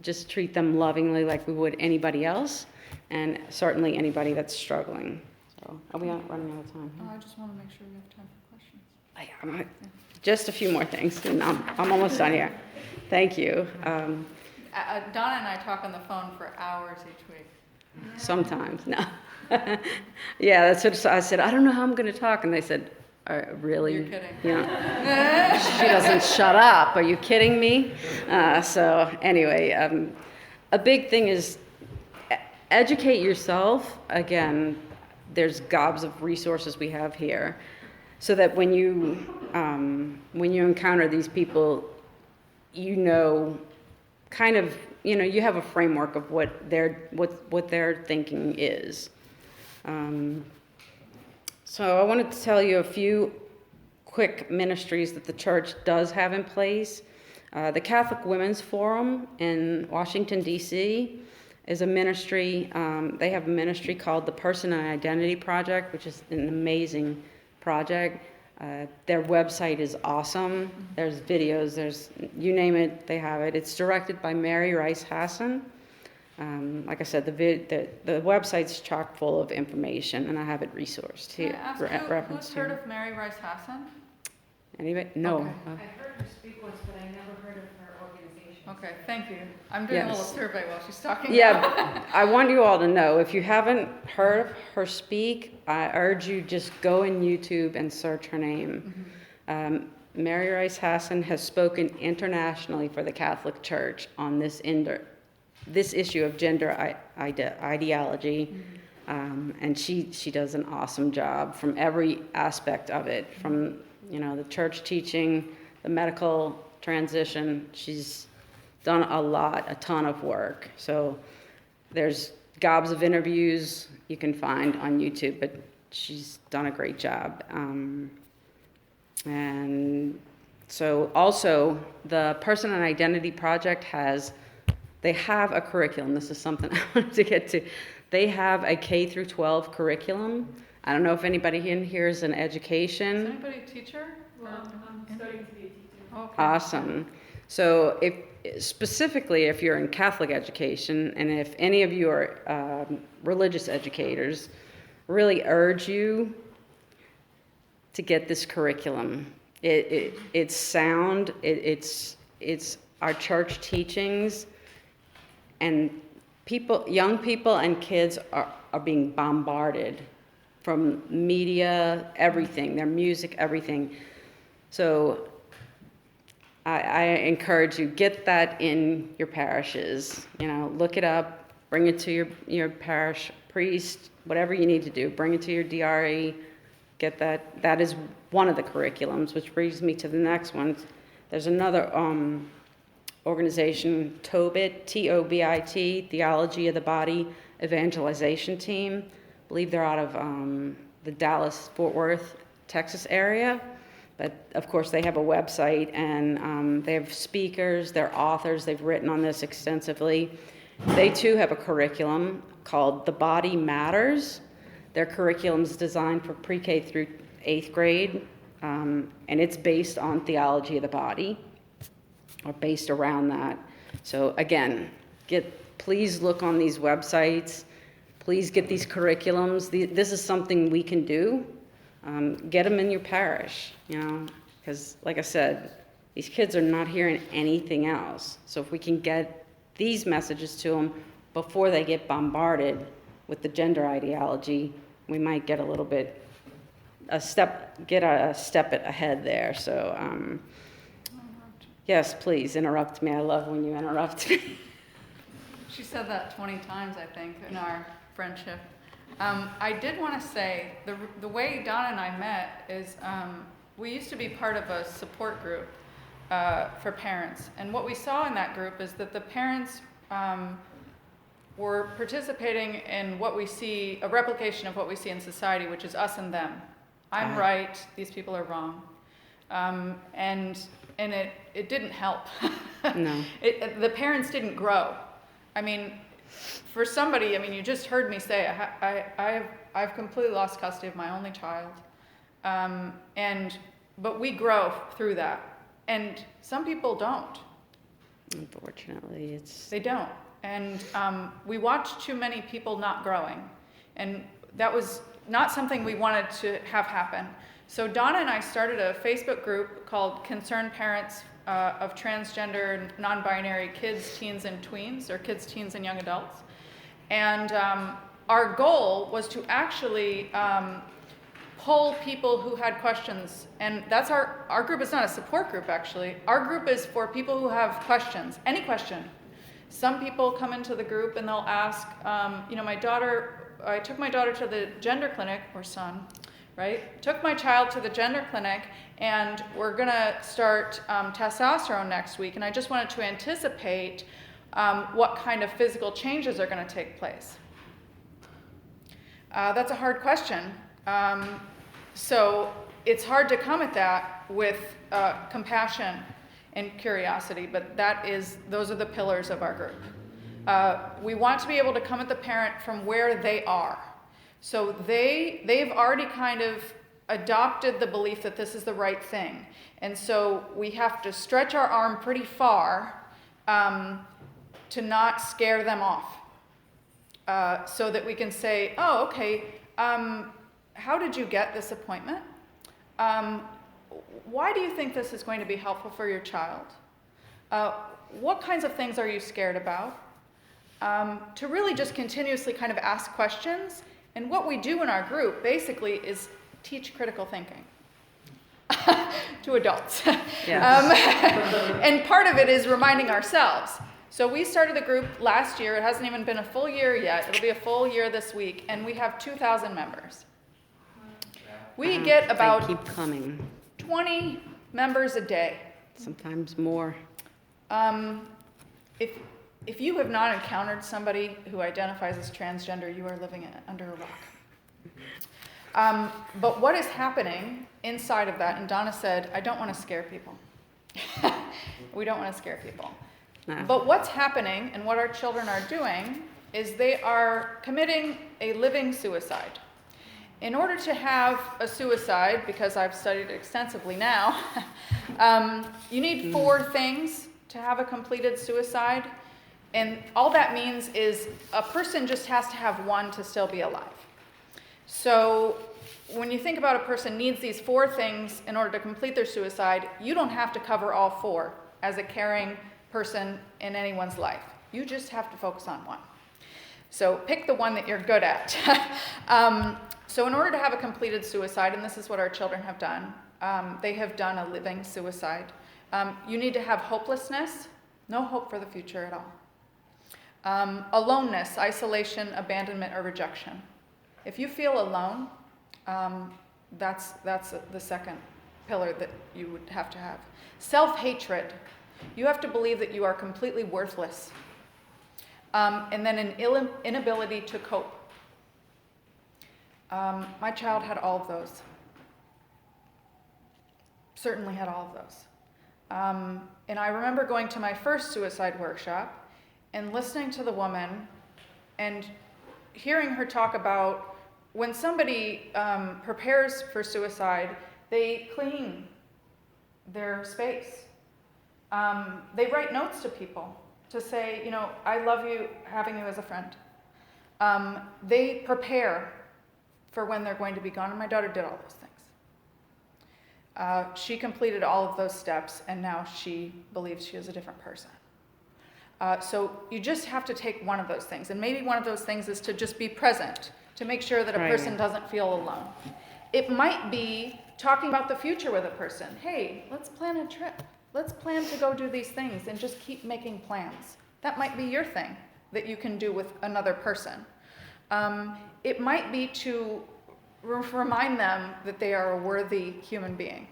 Just treat them lovingly like we would anybody else, and certainly anybody that's struggling. So are we running out of time? I just want to make sure we have time for questions. Just a few more things, and I'm almost done here. Thank you. Donna and I talk on the phone for hours each week. Sometimes, no. Yeah, that's what I said. I don't know how I'm going to talk, and they said, really? You're kidding. Yeah. She doesn't shut up. Are you kidding me? So anyway, a big thing is educate yourself. Again, there's gobs of resources we have here, so that when you encounter these people, kind of, you have a framework of what their thinking is. So I wanted to tell you a few quick ministries that the church does have in place. The Catholic Women's Forum in Washington, D.C. is a ministry. They have a ministry called the Person and Identity Project, which is an amazing project. Their website is awesome. There's videos, there's, you name it, they have it. It's directed by Mary Rice Hassan. Like I said, the website's chock full of information, and I have it resourced here. Can I ask who's heard of Mary Rice Hassan? Anybody? No. Okay. I've heard her speak once, but I never heard of her organization. Okay, thank you. I'm doing a little survey while she's talking. Yeah, I want you all to know, if you haven't heard her speak, I urge you just go in YouTube and search her name. Mm-hmm. Mary Rice Hassan has spoken internationally for the Catholic Church on this issue of gender ideology, and she does an awesome job from every aspect of it, from the church teaching, the medical transition. She's done a ton of work. So there's gobs of interviews you can find on YouTube, but she's done a great job. And so also the Person and Identity Project they have a curriculum. This is something I wanted to get to. They have a K through 12 curriculum. I don't know if anybody in here is in education. Is anybody a teacher? I'm starting to be a teacher. Okay. Awesome. So specifically if you're in Catholic education, and if any of you are religious educators, really urge you to get this curriculum. It's sound. It's our church teachings. And young people and kids are being bombarded from media, everything, their music, everything. So I encourage you, get that in your parishes. Look it up, bring it to your parish priest, whatever you need to do. Bring it to your DRE, get that. That is one of the curriculums, which brings me to the next one. There's another organization, TOBIT, T-O-B-I-T, Theology of the Body Evangelization Team. I believe they're out of the Dallas-Fort Worth, Texas area. But of course, they have a website, and they have speakers, they're authors, they've written on this extensively. They too have a curriculum called The Body Matters. Their curriculum is designed for pre-K through 8th grade, and it's based on theology of the body, or based around that. So again, please look on these websites. Please get these curriculums. This is something we can do. Get them in your parish, because like I said, these kids are not hearing anything else. So if we can get these messages to them before they get bombarded with the gender ideology, we might get a step ahead there. So yes, please interrupt me. I love when you interrupt me. She said that 20 times, I think, in our friendship. I did want to say, the way Donna and I met is we used to be part of a support group for parents. And what we saw in that group is that the parents were participating in what we see, a replication of what we see in society, which is us and them. I'm right, these people are wrong. And it didn't help. No. The parents didn't grow. I mean, for somebody, you just heard me say, I've completely lost custody of my only child. But we grow through that. And some people don't. Unfortunately, They don't. And we watched too many people not growing. And that was not something we wanted to have happen. So Donna and I started a Facebook group called Concerned Parents of Transgender and Non-Binary Kids, Teens, and Tweens, or Kids, Teens, and Young Adults. And our goal was to actually poll people who had questions. And that's our group is not a support group, actually. Our group is for people who have questions, any question. Some people come into the group and they'll ask, I took my daughter to the gender clinic, or son, right? Took my child to the gender clinic, and we're gonna start testosterone next week, and I just wanted to anticipate what kind of physical changes are gonna take place. That's a hard question. So it's hard to come at that with compassion and curiosity, but those are the pillars of our group. We want to be able to come at the parent from where they are. So they've already kind of adopted the belief that this is the right thing. And so we have to stretch our arm pretty far to not scare them off. So that we can say, oh, okay, how did you get this appointment? Why do you think this is going to be helpful for your child? What kinds of things are you scared about? To really just continuously kind of ask questions. And what we do in our group basically is teach critical thinking to adults. Yes. And part of it is reminding ourselves. So we started the group last year. It hasn't even been a full year yet. It'll be a full year this week. And we have 2,000 members. We get about They keep coming. 20 members a day. Sometimes more. If you have not encountered somebody who identifies as transgender, you are living under a rock. But what is happening inside of that, and Donna said, I don't want to scare people. We don't want to scare people. No. But what's happening and what our children are doing is they are committing a living suicide. In order to have a suicide, because I've studied it extensively now, you need 4 things to have a completed suicide. And all that means is a person just has to have 1 to still be alive. So when you think about a person needs these 4 things in order to complete their suicide, you don't have to cover all 4 as a caring person in anyone's life. You just have to focus on 1. So pick the one that you're good at. So in order to have a completed suicide, and this is what our children have done, they have done a living suicide. You need to have hopelessness, no hope for the future at all. Aloneness, isolation, abandonment, or rejection. If you feel alone, that's the second pillar that you would have to have. Self-hatred. You have to believe that you are completely worthless. And then an inability to cope. My child had all of those. Certainly had all of those. And I remember going to my first suicide workshop and listening to the woman and hearing her talk about when somebody prepares for suicide, they clean their space. They write notes to people to say, you know, I love you, having you as a friend. They prepare for when they're going to be gone, and my daughter did all those things. She completed all of those steps, and now she believes she is a different person. So you just have to take one of those things, and maybe one of those things is to just be present, to make sure that a person doesn't feel alone. It might be talking about the future with a person. Hey, let's plan a trip. Let's plan to go do these things and just keep making plans. That might be your thing that you can do with another person. It might be to remind them that they are a worthy human being.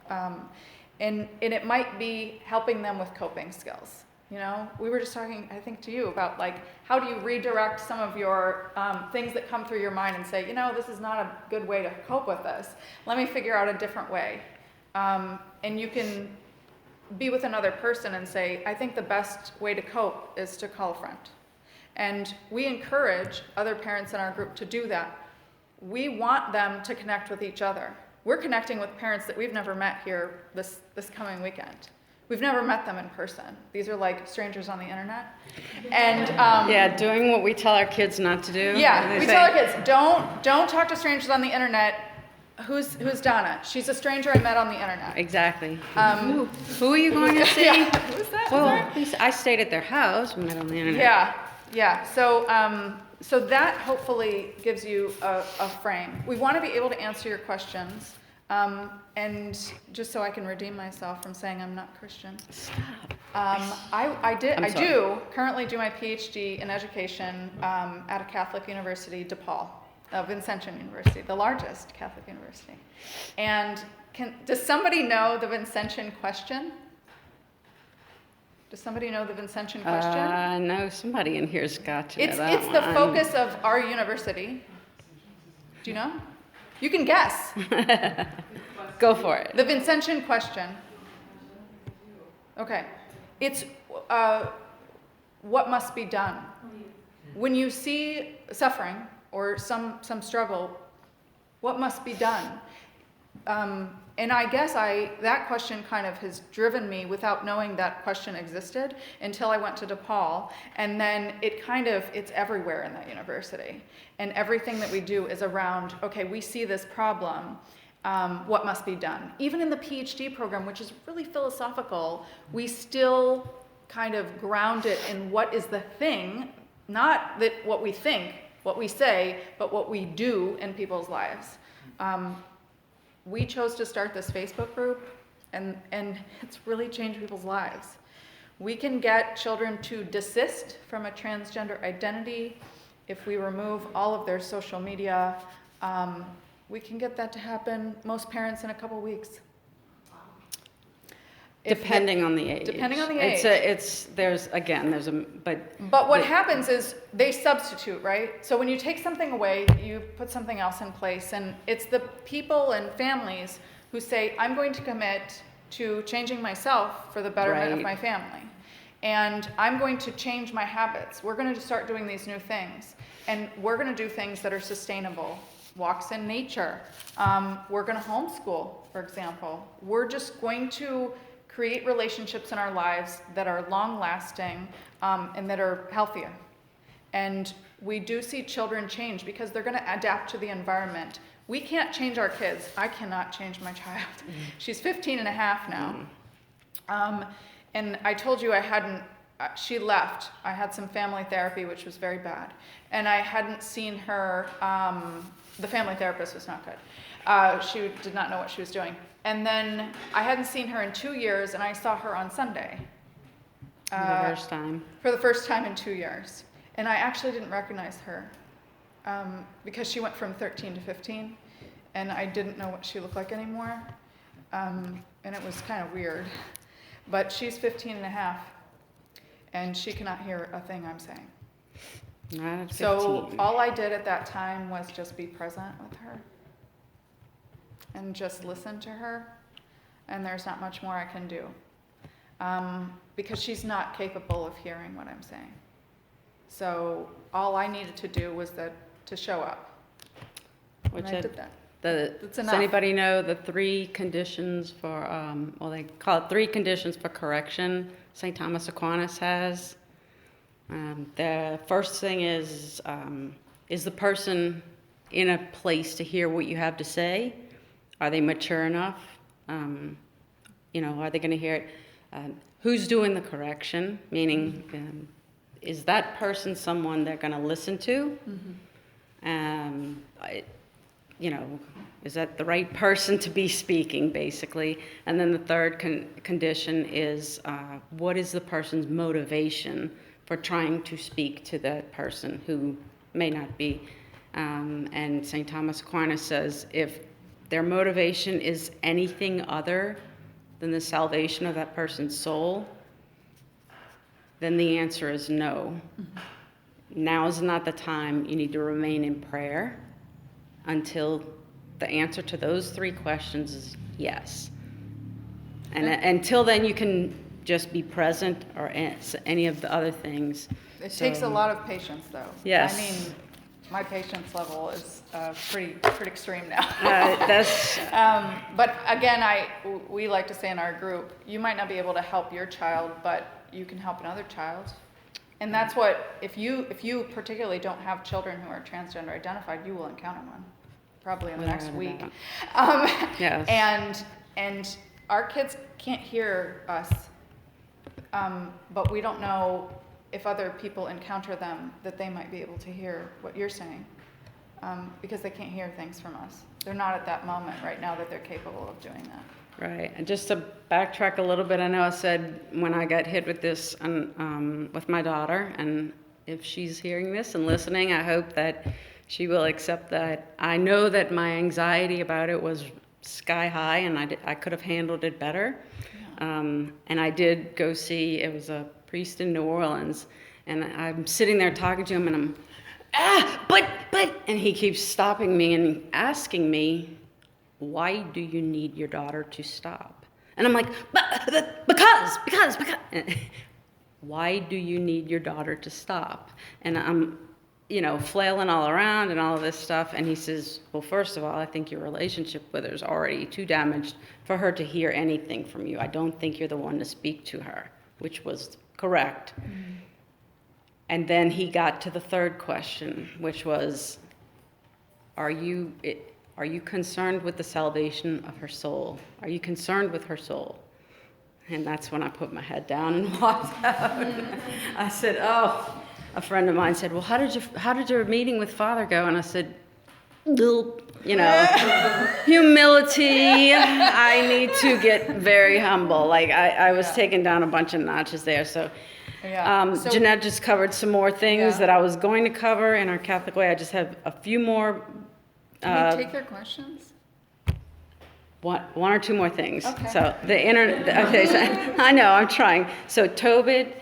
And it might be helping them with coping skills. You know, we were just talking, I think, to you about like, how do you redirect some of your things that come through your mind and say, you know, this is not a good way to cope with this. Let me figure out a different way. And you can be with another person and say, I think the best way to cope is to call a friend. And we encourage other parents in our group to do that. We want them to connect with each other. We're connecting with parents that we've never met here this coming weekend. We've never met them in person. These are like strangers on the internet. And yeah, doing what we tell our kids not to do. Yeah, we tell our kids, don't talk to strangers on the internet. Who's Donna? She's a stranger I met on the internet. Exactly. Who are you going to see? Yeah. Who's that? Well, I stayed at their house, met on the internet. Yeah. So that hopefully gives you a frame. We want to be able to answer your questions. And just so I can redeem myself from saying I'm not Christian. Stop. I do currently do my PhD in education at a Catholic university, DePaul, Vincentian University, the largest Catholic university. And does somebody know the Vincentian question? Does somebody know the Vincentian question? No, somebody in here's got to know that It's the focus of our university. Do you know? You can guess. Go for it. The Vincentian question. Okay. It's what must be done. When you see suffering or some struggle, what must be done? And I guess that question kind of has driven me without knowing that question existed until I went to DePaul. And then it's everywhere in that university. And everything that we do is around, okay, we see this problem, what must be done? Even in the PhD program, which is really philosophical, we still kind of ground it in what is the thing, not that what we think, what we say, but what we do in people's lives. We chose to start this Facebook group, and it's really changed people's lives. We can get children to desist from a transgender identity if we remove all of their social media. We can get that to happen, most parents, in a couple weeks. Depending on the age. Depending on the age. But what happens is they substitute, right? So when you take something away, you put something else in place. And it's the people and families who say, I'm going to commit to changing myself for the betterment of my family. And I'm going to change my habits. We're going to start doing these new things. And we're going to do things that are sustainable. Walks in nature. We're going to homeschool, for example. We're just going to create relationships in our lives that are long-lasting and that are healthier. And we do see children change because they're going to adapt to the environment. We can't change our kids. I cannot change my child. She's 15 and a half now. And I told you she left. I had some family therapy, which was very bad. And I hadn't seen her the family therapist was not good. She did not know what she was doing. And then I hadn't seen her in 2 years, and I saw her on Sunday. For the first time. For the first time in 2 years. And I actually didn't recognize her because she went from 13 to 15, and I didn't know what she looked like anymore. And it was kind of weird. But she's 15 and a half, and she cannot hear a thing I'm saying. Not at 15. So all I did at that time was just be present with her and just listen to her, and there's not much more I can do because she's not capable of hearing what I'm saying. So all I needed to do was to show up, and I did that. Does anybody know the 3 conditions for, well, they call it 3 conditions for correction St. Thomas Aquinas has? The first thing is the person in a place to hear what you have to say? Are they mature enough? Are they going to hear it? Who's doing the correction? Meaning, is that person someone they're going to listen to? Is that the right person to be speaking, basically? And then the third condition is, what is the person's motivation for trying to speak to that person who may not be? And St. Thomas Aquinas says, if their motivation is anything other than the salvation of that person's soul, then the answer is no. Now is not the time. You need to remain in prayer until the answer to those 3 questions is yes. And until then, you can just be present or any of the other things. It takes a lot of patience, though. Yes. I mean, my patience level is pretty extreme now. But again, we like to say in our group, you might not be able to help your child, but you can help another child. And that's what, if you particularly don't have children who are transgender identified, you will encounter one, probably in the next week. Yes. And our kids can't hear us, but we don't know if other people encounter them that they might be able to hear what you're saying, because they can't hear things from us. They're not at that moment right now that they're capable of doing that. Right, and just to backtrack a little bit, I know I said when I got hit with this with my daughter, and if she's hearing this and listening, I hope that she will accept that. I know that my anxiety about it was sky high, and I could have handled it better. Yeah. And I did go see, it was a priest in New Orleans, and I'm sitting there talking to him, and and he keeps stopping me and asking me, why do you need your daughter to stop? And I'm like, because. Why do you need your daughter to stop? And I'm, flailing all around and all of this stuff. And he says, well, first of all, I think your relationship with her is already too damaged for her to hear anything from you. I don't think you're the one to speak to her, which was correct. Mm-hmm. And then he got to the third question, which was, are you concerned with the salvation of her soul? Are you concerned with her soul? And that's when I put my head down and walked out. I said, a friend of mine said, well, how did your meeting with Father go? And I said, humility. I need to get very humble. Like I was taken down a bunch of notches there. So Jeannette just covered some more things that I was going to cover in our Catholic way. I just have a few more. Can we take their questions? One or two more things. Okay. So so I know, I'm trying. So TOBID,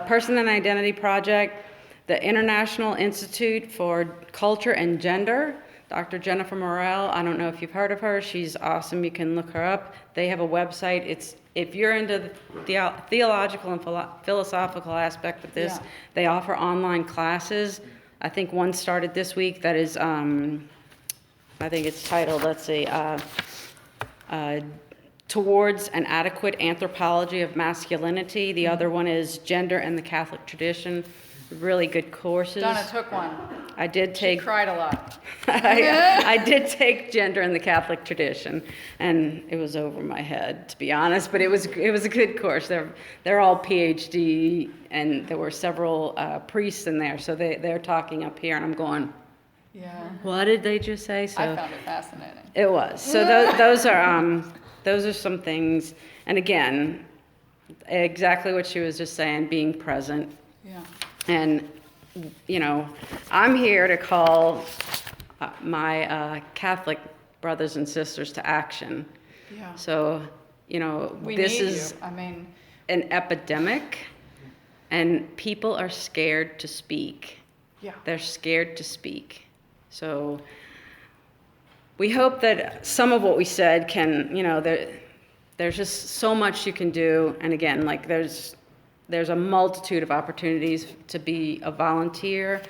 Person and Identity Project, the International Institute for Culture and Gender, Dr. Jennifer Morel. I don't know if you've heard of her. She's awesome. You can look her up. They have a website. If you're into the theological and philosophical aspect of this, they offer online classes. I think one started this week that is, I think it's titled, Towards an Adequate Anthropology of Masculinity. The other one is Gender and the Catholic Tradition. Really good courses. Donna took one. I did take. She cried a lot. I did take Gender and the Catholic Tradition, and it was over my head, to be honest. But it was a good course. They're all PhD, and there were several priests in there, so they're talking up here, and I'm going, Yeah. What did they just say? I So found it fascinating. it was. So those are some things. And again, exactly what she was just saying, being present. Yeah. And, you know, I'm here to call my Catholic brothers and sisters to action. Yeah. So, you know, We this need is you. I mean, an epidemic, and people are scared to speak. yeah. They're scared to speak. So we hope that some of what we said can, you know, there's just so much you can do. And again, like there's a multitude of opportunities to be a volunteer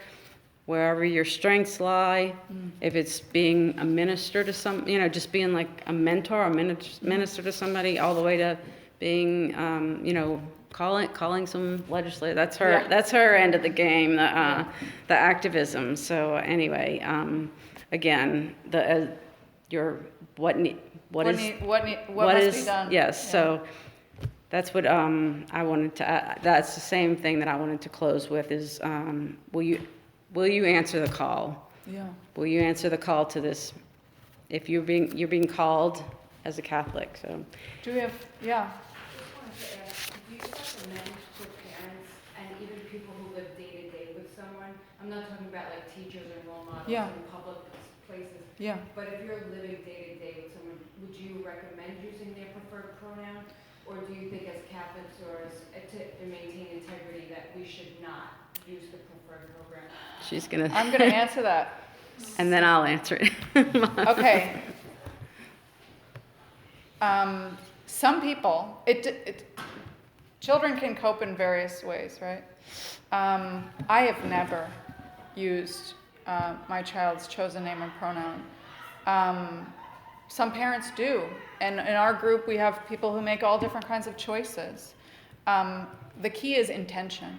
wherever your strengths lie. If it's being a minister to some, you know, just being like a mentor, a minister to somebody, all the way to being, you know, calling some legislator. That's her. Yeah. That's her end of the game. The activism. So anyway, again, what What must be done? Yes. Yeah. So that's what I wanted to. That's the same thing that I wanted to close with. Is will you answer the call? Yeah. Will you answer the call to this? If you're being called as a Catholic. So Do we have? Yeah. Just wanted to ask, do you recommend for parents and even people who live day to day with someone? I'm not talking about like teachers or role models Yeah. in public places, Yeah. but if you're living day to day with someone, would you recommend using their preferred pronoun? Or do you think as Catholics or to maintain integrity that we should not use the preferred program? she's gonna. I'm going to answer that. And then I'll answer it. Okay. Some people, children can cope in various ways, right? I have never used my child's chosen name or pronoun. Some parents do, and in our group we have people who make all different kinds of choices. The key is intention,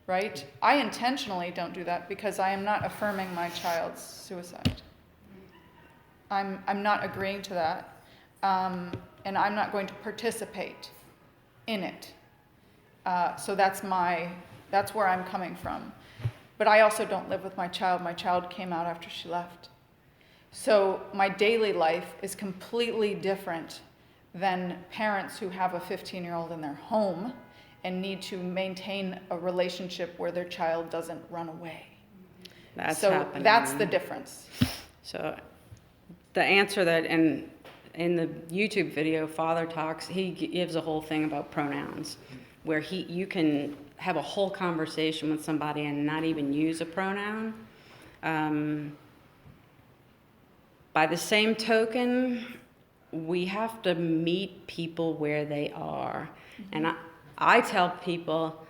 right? I intentionally don't do that because I am not affirming my child's suicide. I'm not agreeing to that, and I'm not going to participate in it. So that's where I'm coming from. But I also don't live with my child. My child came out after she left. So my daily life is completely different than parents who have a 15-year-old in their home and need to maintain a relationship where their child doesn't run away. That's so happening. that's the difference. So the answer that in the YouTube video, Father talks, he gives a whole thing about pronouns, where you can have a whole conversation with somebody and not even use a pronoun. By the same token, we have to meet people where they are. And I tell people,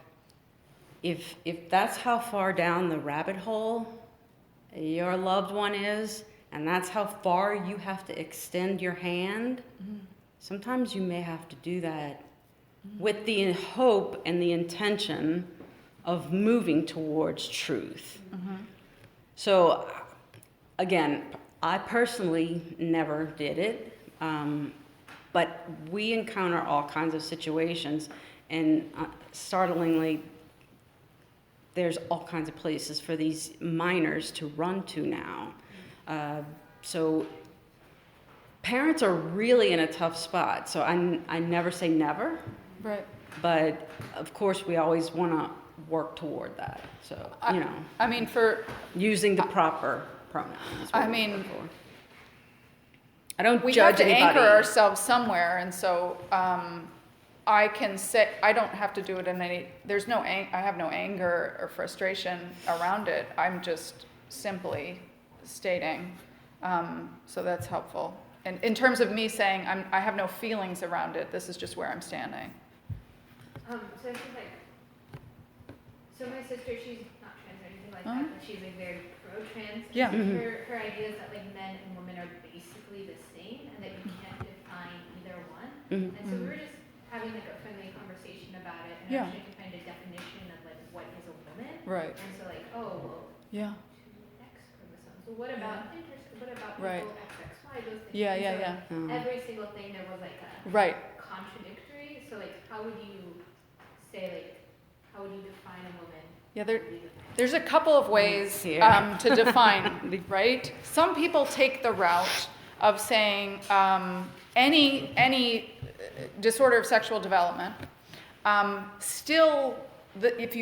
if that's how far down the rabbit hole your loved one is, and that's how far you have to extend your hand, sometimes you may have to do that with the hope and the intention of moving towards truth. So again, I personally never did it, but we encounter all kinds of situations, and startlingly, there's all kinds of places for these minors to run to now. So parents are really in a tough spot. So I never say never, Right. but of course we always want to work toward that. So, you know, I mean, using the proper pronouns. is what I we're mean, looking for. I don't we judge have to anybody. anchor ourselves somewhere, and so I can say I don't have to do it in any. There's no I have no anger or frustration around it. I'm just simply stating. So that's helpful. And in terms of me saying I have no feelings around it. This is just where I'm standing. So I feel like, so my sister, she's not trans or anything like Uh-huh. that, but she's like very pro-trans. Yeah. And Mhm. her idea is that like men and women are basically the same and that you can't define either one. Mhm. And so we were just having like a friendly conversation about it and Yeah. actually to find a definition of like what is a woman. Right. And so like, oh, well, Yeah. 2 X chromosomes. Well, what about what about Right. people XXY, those things? Yeah, And yeah, so, yeah. like, Mm. every single thing there was like a Right. contradictory. So like, how would you say like, how would you define a woman Yeah, there's a couple of ways Here. to define, right? Some people take the route of saying any disorder of sexual development, if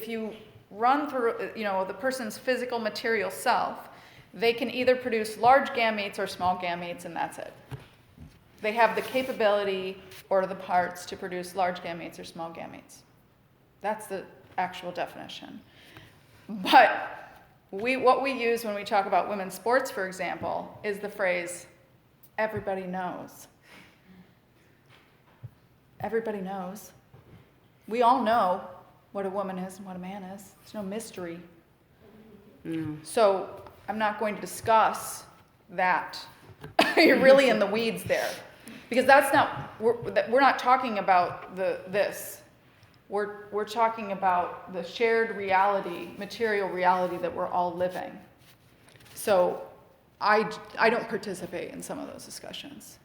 you run through the person's physical material self, they can either produce large gametes or small gametes, and that's it. They have the capability or the parts to produce large gametes or small gametes. That's the actual definition. But what we use when we talk about women's sports, for example, is the phrase, everybody knows. Everybody knows. We all know what a woman is and what a man is. There's no mystery. So I'm not going to discuss that. You're really in the weeds there. Because we're not talking about this. We're talking about the shared reality, material reality that we're all living. So I don't participate in some of those discussions.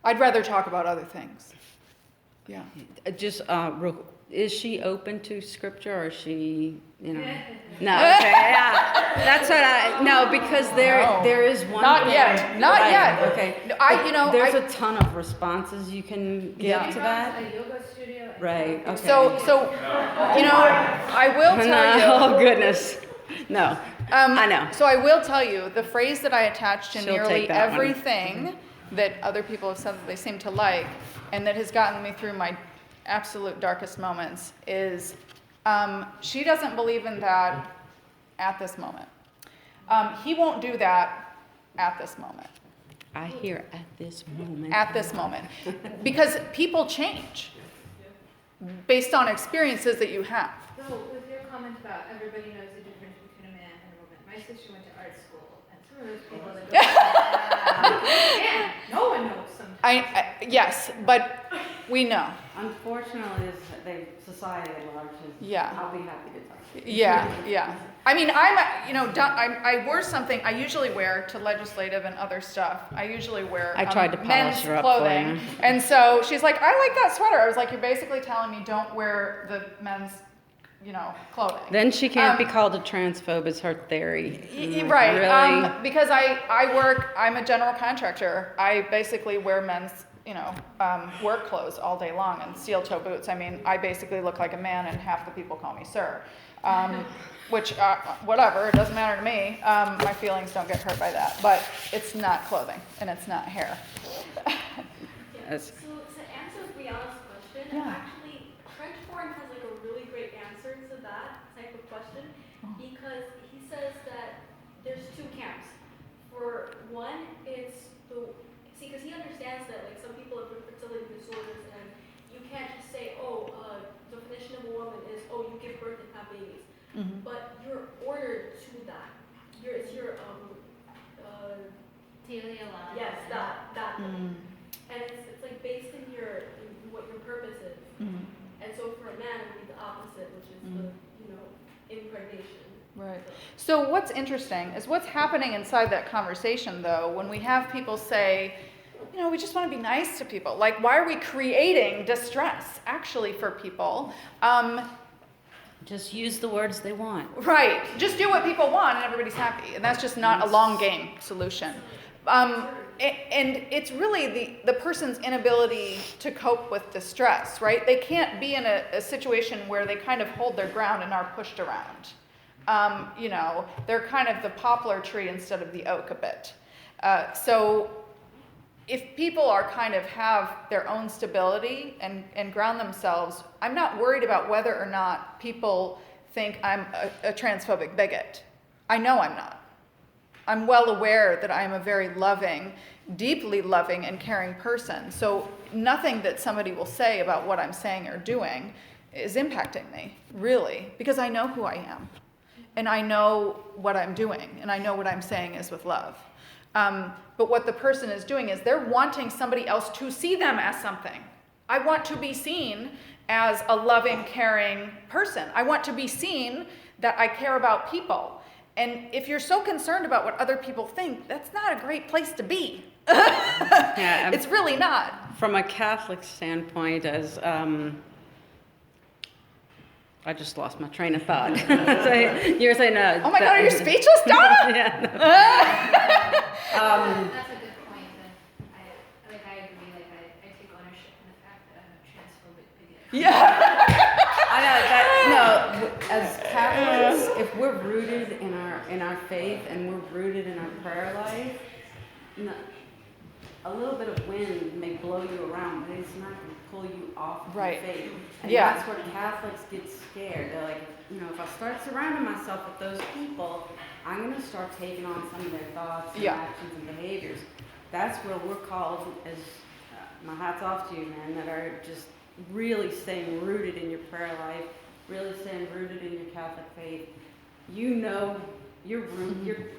I'd rather talk about other things. Yeah. Just is she open to scripture, or is she, No, okay, yeah. That's what no, because there is one. Not thing, yet. Not right, yet. Okay. There's a ton of responses you can give to that. A yoga studio. Right. Okay. So I will tell you. Oh goodness. No. I know. So I will tell you the phrase that I attach to She'll nearly take that one. everything that other people have said that they seem to like, and that has gotten me through my absolute darkest moments, is she doesn't believe in that at this moment. He won't do that at this moment. I hear at this moment. At this moment. Because people change based on experiences that you have. So with your comment about everybody knows the difference between a man and a woman, my sister went to art school, and some of those people that don't no one knows sometimes. Yes, but we know. Unfortunately, society at large is. Yeah. I'll be happy to talk. Yeah. I mean, I wear something I usually wear to legislative and other stuff. I usually wear I tried to men's polish her up clothing. for you. And so she's like, I like that sweater. I was like, you're basically telling me don't wear the men's, clothing. Then she can't be called a transphobe, is her theory. Right. Really? Because I'm a general contractor. I basically wear men's, work clothes all day long and steel toe boots. I mean, I basically look like a man and half the people call me sir. Which, whatever, it doesn't matter to me. My feelings don't get hurt by that. But it's not clothing and it's not hair. Yes. So to answer Brianna's question, Yeah. actually, Trenchborn has like a really great answer to that type of question, because he says that there's two camps. For one, it's because he understands that like some people have fertility disorders, and you can't just say, definition of a woman is, you give birth and have babies. Mm-hmm. But you're ordered to that. It's your Teleological. yes, that. Mm. And it's like based in what your purpose is. Mm. And so for a man, it would be the opposite, which is the impregnation. Right. So what's interesting is what's happening inside that conversation, though, when we have people say, we just want to be nice to people. Like, why are we creating distress, actually, for people? Just use the words they want. Right. Just do what people want and everybody's happy. And that's just not a long game solution. And it's really the person's inability to cope with distress, right? They can't be in a situation where they kind of hold their ground and are pushed around. They're kind of the poplar tree instead of the oak a bit. So if people are kind of have their own stability and ground themselves, I'm not worried about whether or not people think I'm a transphobic bigot. I know I'm not. I'm well aware that I'm a very loving, deeply loving and caring person. So nothing that somebody will say about what I'm saying or doing is impacting me, really, because I know who I am. And I know what I'm doing, and I know what I'm saying is with love. But what the person is doing is they're wanting somebody else to see them as something. I want to be seen as a loving, caring person. I want to be seen that I care about people. And if you're so concerned about what other people think, that's not a great place to be. Yeah, it's really not. From a Catholic standpoint, as I just lost my train of thought. So you were saying, Oh my God, are you speechless, Donna? Yeah. No. That's a good point, and I agree, I take ownership in the fact that I'm a transphobic bigot. Yeah. I know that. No, as Catholics, if we're rooted in our faith and we're rooted in our prayer life, no, a little bit of wind may blow you around, but it's not going to pull you off of Right. your faith. And Yeah. that's where Catholics get scared. They're like, if I start surrounding myself with those people, I'm going to start taking on some of their thoughts and Yeah. actions and behaviors. That's where we're called as, my hat's off to you, man, that are just really staying rooted in your prayer life, really staying rooted in your Catholic faith. You're rooted,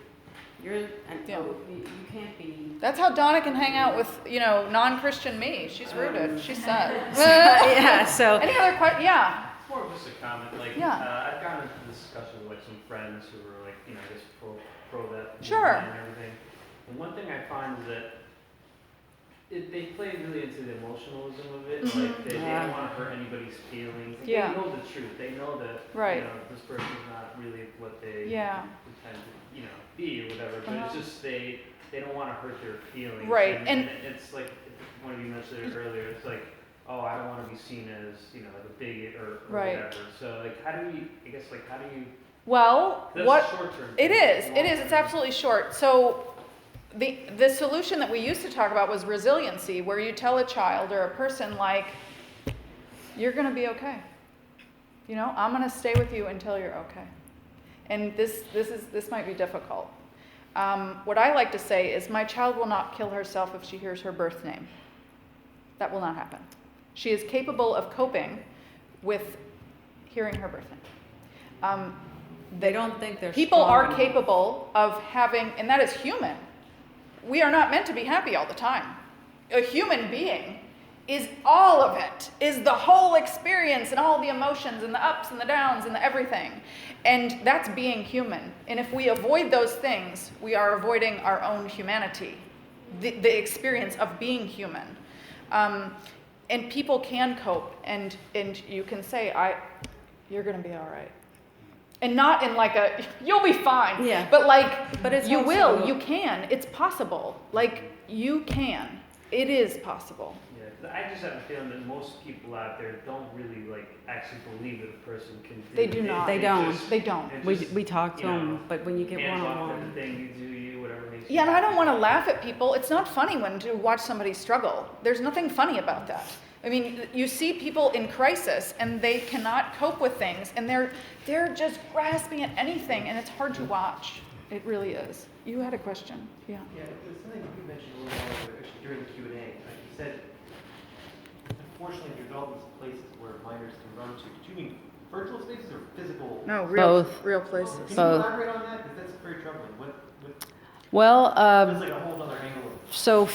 you're an Yeah. oath. You can't be. That's how Donna can hang out with, non-Christian me. She's rooted. She's sad. Yeah, so. Any other questions? Yeah. It's more of just a comment. I've gotten into discussions with some friends who are I guess pro that Sure. and everything. And one thing I find is that they play really into the emotionalism of it. Mhm. They don't want to hurt anybody's feelings. Yeah. They know the truth. They know that Right. this person's not really what they Yeah. pretend to be or whatever. But it's just they don't want to hurt their feelings. Right, And it's like one of you mentioned it earlier. It's like, oh, I don't want to be seen as like a bigot or Right. whatever. So how do you? Well, That's what short term. it is, it's absolutely short. So the solution that we used to talk about was resiliency, where you tell a child or a person you're going to be okay. I'm going to stay with you until you're okay. And this might be difficult. What I like to say is my child will not kill herself if she hears her birth name. That will not happen. She is capable of coping with hearing her birth name. They don't think they're People strong are enough. capable of having, and that is human. We are not meant to be happy all the time. A human being is all of it, is the whole experience and all the emotions and the ups and the downs and the everything. And that's being human. And if we avoid those things, we are avoiding our own humanity, the experience of being human. And people can cope, and you can say, you're going to be all right. And not in you'll be fine. Yeah. But it's you also- will, you can. It's possible. You can. It is possible. Yeah, 'cause I just have a feeling that most people out there don't really actually believe that a person can. They do not. They don't. just- They don't. it We just, talk to you know, them, but when you get hands off one-on-one. everything, you do you, whatever makes Yeah, you and I don't happy. want to laugh at people. It's not funny to watch somebody struggle. There's nothing funny about that. I mean, you see people in crisis and they cannot cope with things, and they're just grasping at anything, and it's hard to watch. It really is. You had a question. Yeah. Yeah, there's something you mentioned a little while ago, actually during the Q&A. You said, unfortunately, there are all these places where minors can run to. Do you mean virtual spaces or physical? No, Both. real places. Can you Both. elaborate on that? Because that's very troubling. Well, That's like a whole other angle of. so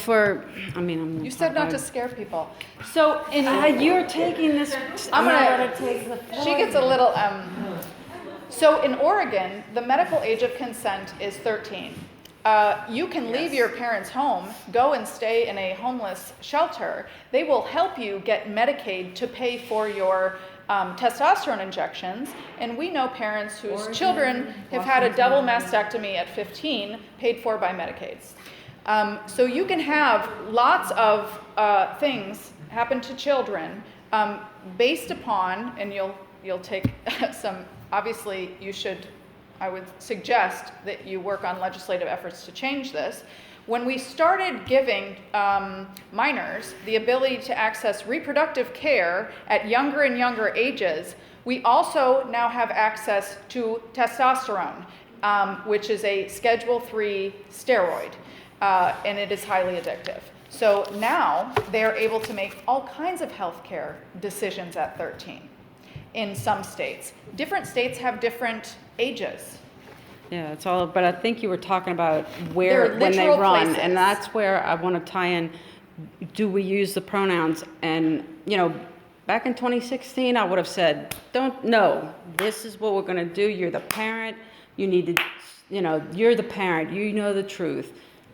I'm You said not to scare people. So in You're taking this. I'm not gonna- gonna take the floor. She gets a little, so in Oregon, the medical age of consent is 13. You can leave your parents' home, go and stay in a homeless shelter. They will help you get Medicaid to pay for your testosterone injections. And we know parents whose Oregon, children have had a double Washington. mastectomy at 15 paid for by Medicaid. So you can have lots of things happen to children based upon, and you'll take some, obviously I would suggest that you work on legislative efforts to change this. When we started giving minors the ability to access reproductive care at younger and younger ages, we also now have access to testosterone, which is a Schedule III steroid. And it is highly addictive. So now they're able to make all kinds of healthcare decisions at 13 in some states. Different states have different ages. Yeah, it's all, but I think you were talking about They're when they literal run, places. and that's where I want to tie in, do we use the pronouns? And, back in 2016, I would have said, no, this is what we're going to do. You're the parent. You need to, you're the parent. You know the truth.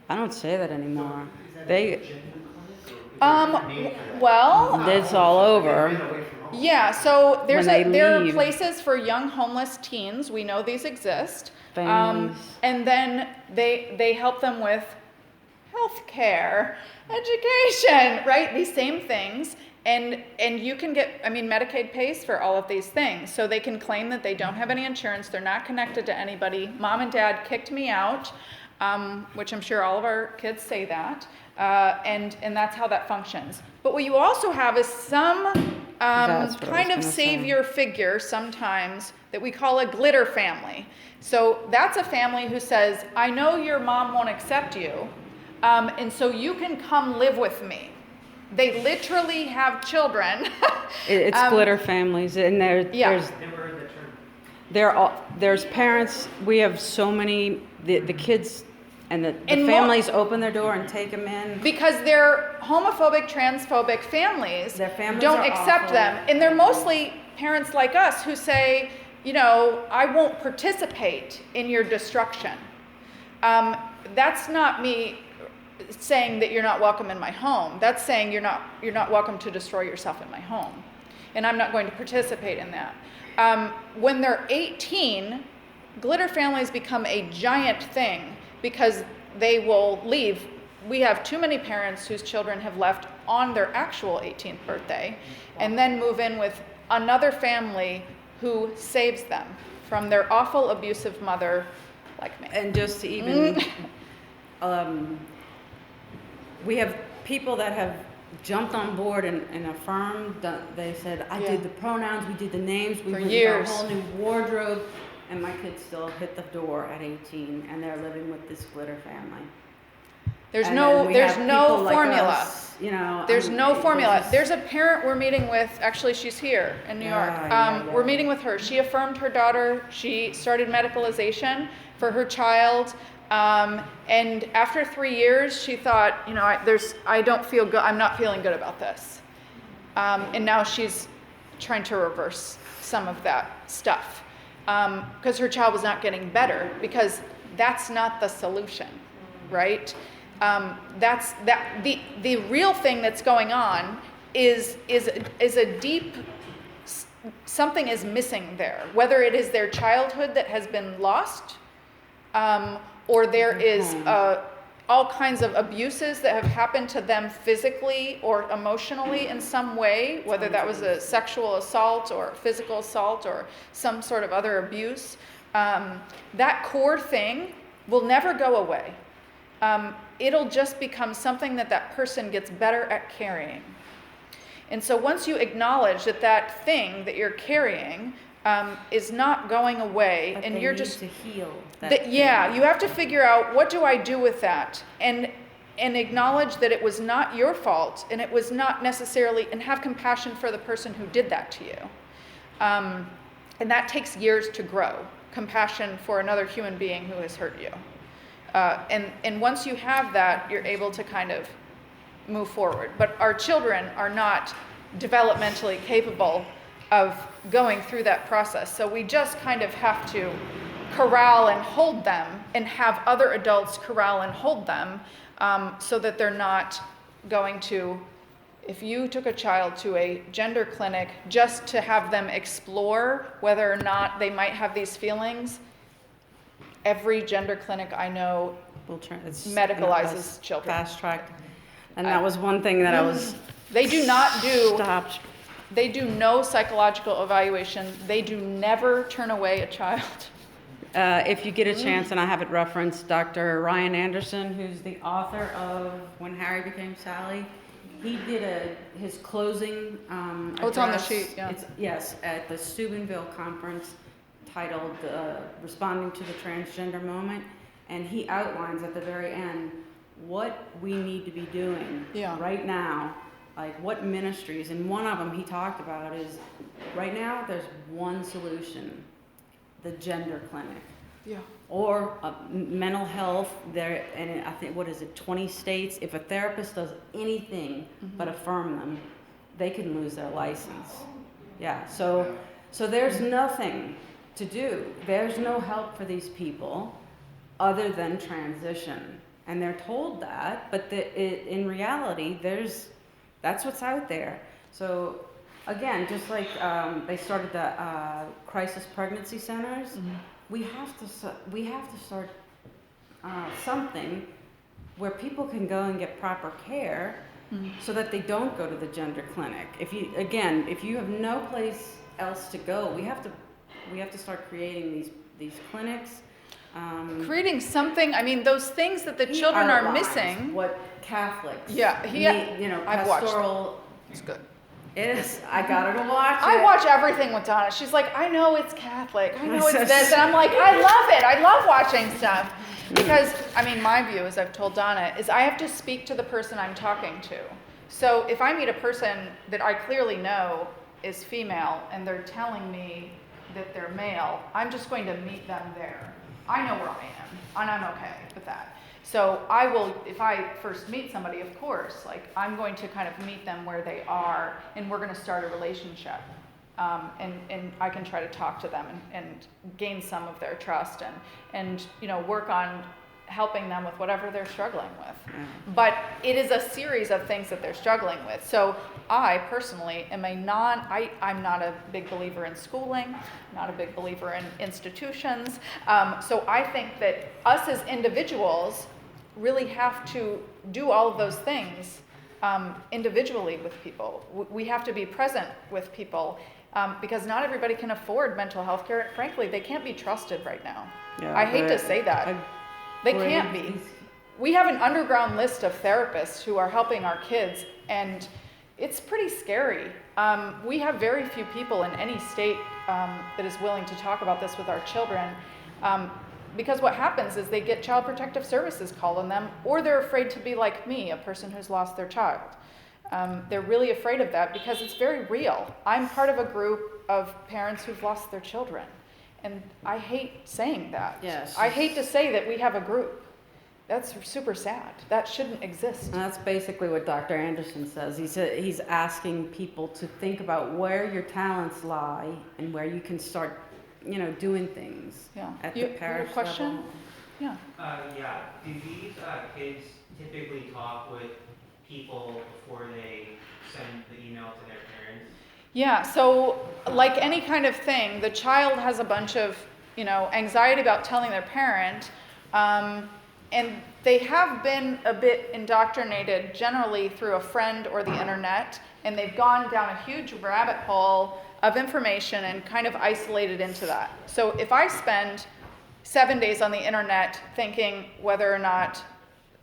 I don't say that anymore. They, Well, it's all over. Been away from home. Yeah, so When they there are leave. places for young homeless teens. We know these exist. Families. And then they help them with healthcare, education, right? These same things. And you can get, I mean, Medicaid pays for all of these things. So they can claim that they don't have any insurance. They're not connected to anybody. Mom and dad kicked me out, which I'm sure all of our kids say that. And that's how that functions. But what you also have is some That's what I was kind of gonna say. savior figure sometimes that we call a glitter family. So that's a family who says, I know your mom won't accept you, and so you can come live with me. They literally have children. It's glitter families, and Yeah. there's Never heard that term. there's parents. We have so many the kids and the And families open their door and take them in. Because they're homophobic, transphobic families, Their families don't are accept awful. them. And they're mostly parents like us who say, you know, I won't participate in your destruction. That's not me saying that you're not welcome in my home. That's saying you're not welcome to destroy yourself in my home. And I'm not going to participate in that. When they're 18, glitter families become a giant thing because they will leave. We have too many parents whose children have left on their actual 18th birthday and then move in with another family who saves them from their awful abusive mother like me. And just to even, we have people that have jumped on board and affirmed that they said, I Yeah. did the pronouns, we did the names, we For did years. a whole new wardrobe, and my kids still hit the door at 18, and they're living with this glitter family. There's And no then we there's have no people like formula. us, you know. There's no formula. just- There's a parent we're meeting with, actually she's here in New York. Yeah. We're meeting with her. She affirmed her daughter. She started medicalization for her child. And after 3 years, she thought, you know, I don't feel good. I'm not feeling good about this. And now she's trying to reverse some of that stuff. Because her child was not getting better, because that's not the solution, right? The real thing that's going on is a deep, something is missing there, whether it is their childhood that has been lost, or there is all kinds of abuses that have happened to them physically or emotionally in some way, whether that was a sexual assault or physical assault or some sort of other abuse. That core thing will never go away. It'll just become something that person gets better at carrying. And so once you acknowledge that thing that you're carrying is not going away, But and they you're need just to heal yeah, thing. you have to figure out, what do I do with that, and acknowledge that it was not your fault, and it was not necessarily, and have compassion for the person who did that to you. And that takes years to grow, compassion for another human being who has hurt you. And once you have that, you're able to kind of move forward. But our children are not developmentally capable of going through that process. So we just kind of have to corral and hold them, and have other adults corral and hold them, so that they're not going to, if you took a child to a gender clinic just to have them explore whether or not they might have these feelings, every gender clinic I know It's medicalizes children. fast tracked. And that was one thing that I was They do not do, stopped. they do no psychological evaluation. They do never turn away a child. If you get a chance, and I have it referenced, Dr. Ryan Anderson, who's the author of When Harry Became Sally, he did his closing Oh, it's on the address. sheet, yeah. Yes, at the Steubenville conference, titled Responding to the Transgender Moment, and he outlines at the very end what we need to be doing Yeah. right now, like what ministries, and one of them he talked about is, right now there's one solution, the gender clinic. Yeah. Or mental health, there, and I think, what is it, 20 states, if a therapist does anything but affirm them, they can lose their license. Yeah, so there's nothing to do. There's no help for these people other than transition. And they're told that, but in reality, that's what's out there. So again, just like they started the crisis pregnancy centers, we have to start something where people can go and get proper care so that they don't go to the gender clinic. If you have no place else to go, we have to start creating these clinics. Creating something, I mean, those things that the He children are outlines missing. what Catholics Yeah, need, I've watched pastoral. It's good. It is. I got her to watch it. I watch everything with Donna. She's like, I know it's Catholic. I know it's this. And I'm like, I love it. I love watching stuff. Because, I mean, my view, as I've told Donna, is I have to speak to the person I'm talking to. So if I meet a person that I clearly know is female and they're telling me that they're male, I'm just going to meet them there. I know where I am, and I'm okay with that. So I will, if I first meet somebody, of course, like I'm going to kind of meet them where they are, and we're going to start a relationship. And I can try to talk to them and gain some of their trust and work on helping them with whatever they're struggling with. But it is a series of things that they're struggling with. So I personally am I'm not a big believer in schooling, not a big believer in institutions. So I think that us as individuals really have to do all of those things individually with people. We have to be present with people because not everybody can afford mental health care. Frankly, they can't be trusted right now. Yeah, I hate to say that. They can't be. We have an underground list of therapists who are helping our kids, and it's pretty scary. We have very few people in any state that is willing to talk about this with our children, because what happens is they get Child Protective Services calling them, or they're afraid to be like me, a person who's lost their child. They're really afraid of that because it's very real. I'm part of a group of parents who've lost their children. And I hate saying that. Yes. I hate to say that we have a group. That's super sad. That shouldn't exist. And that's basically what Dr. Anderson says. He's asking people to think about where your talents lie and where you can start, doing things Yeah. at You the have a parish question? level. Yeah. Yeah. Do these kids typically talk with people before they send the email to their parents? Yeah, so like any kind of thing, the child has a bunch of, anxiety about telling their parent, and they have been a bit indoctrinated generally through a friend or the internet, and they've gone down a huge rabbit hole of information and kind of isolated into that. So if I spend 7 days on the internet thinking whether or not,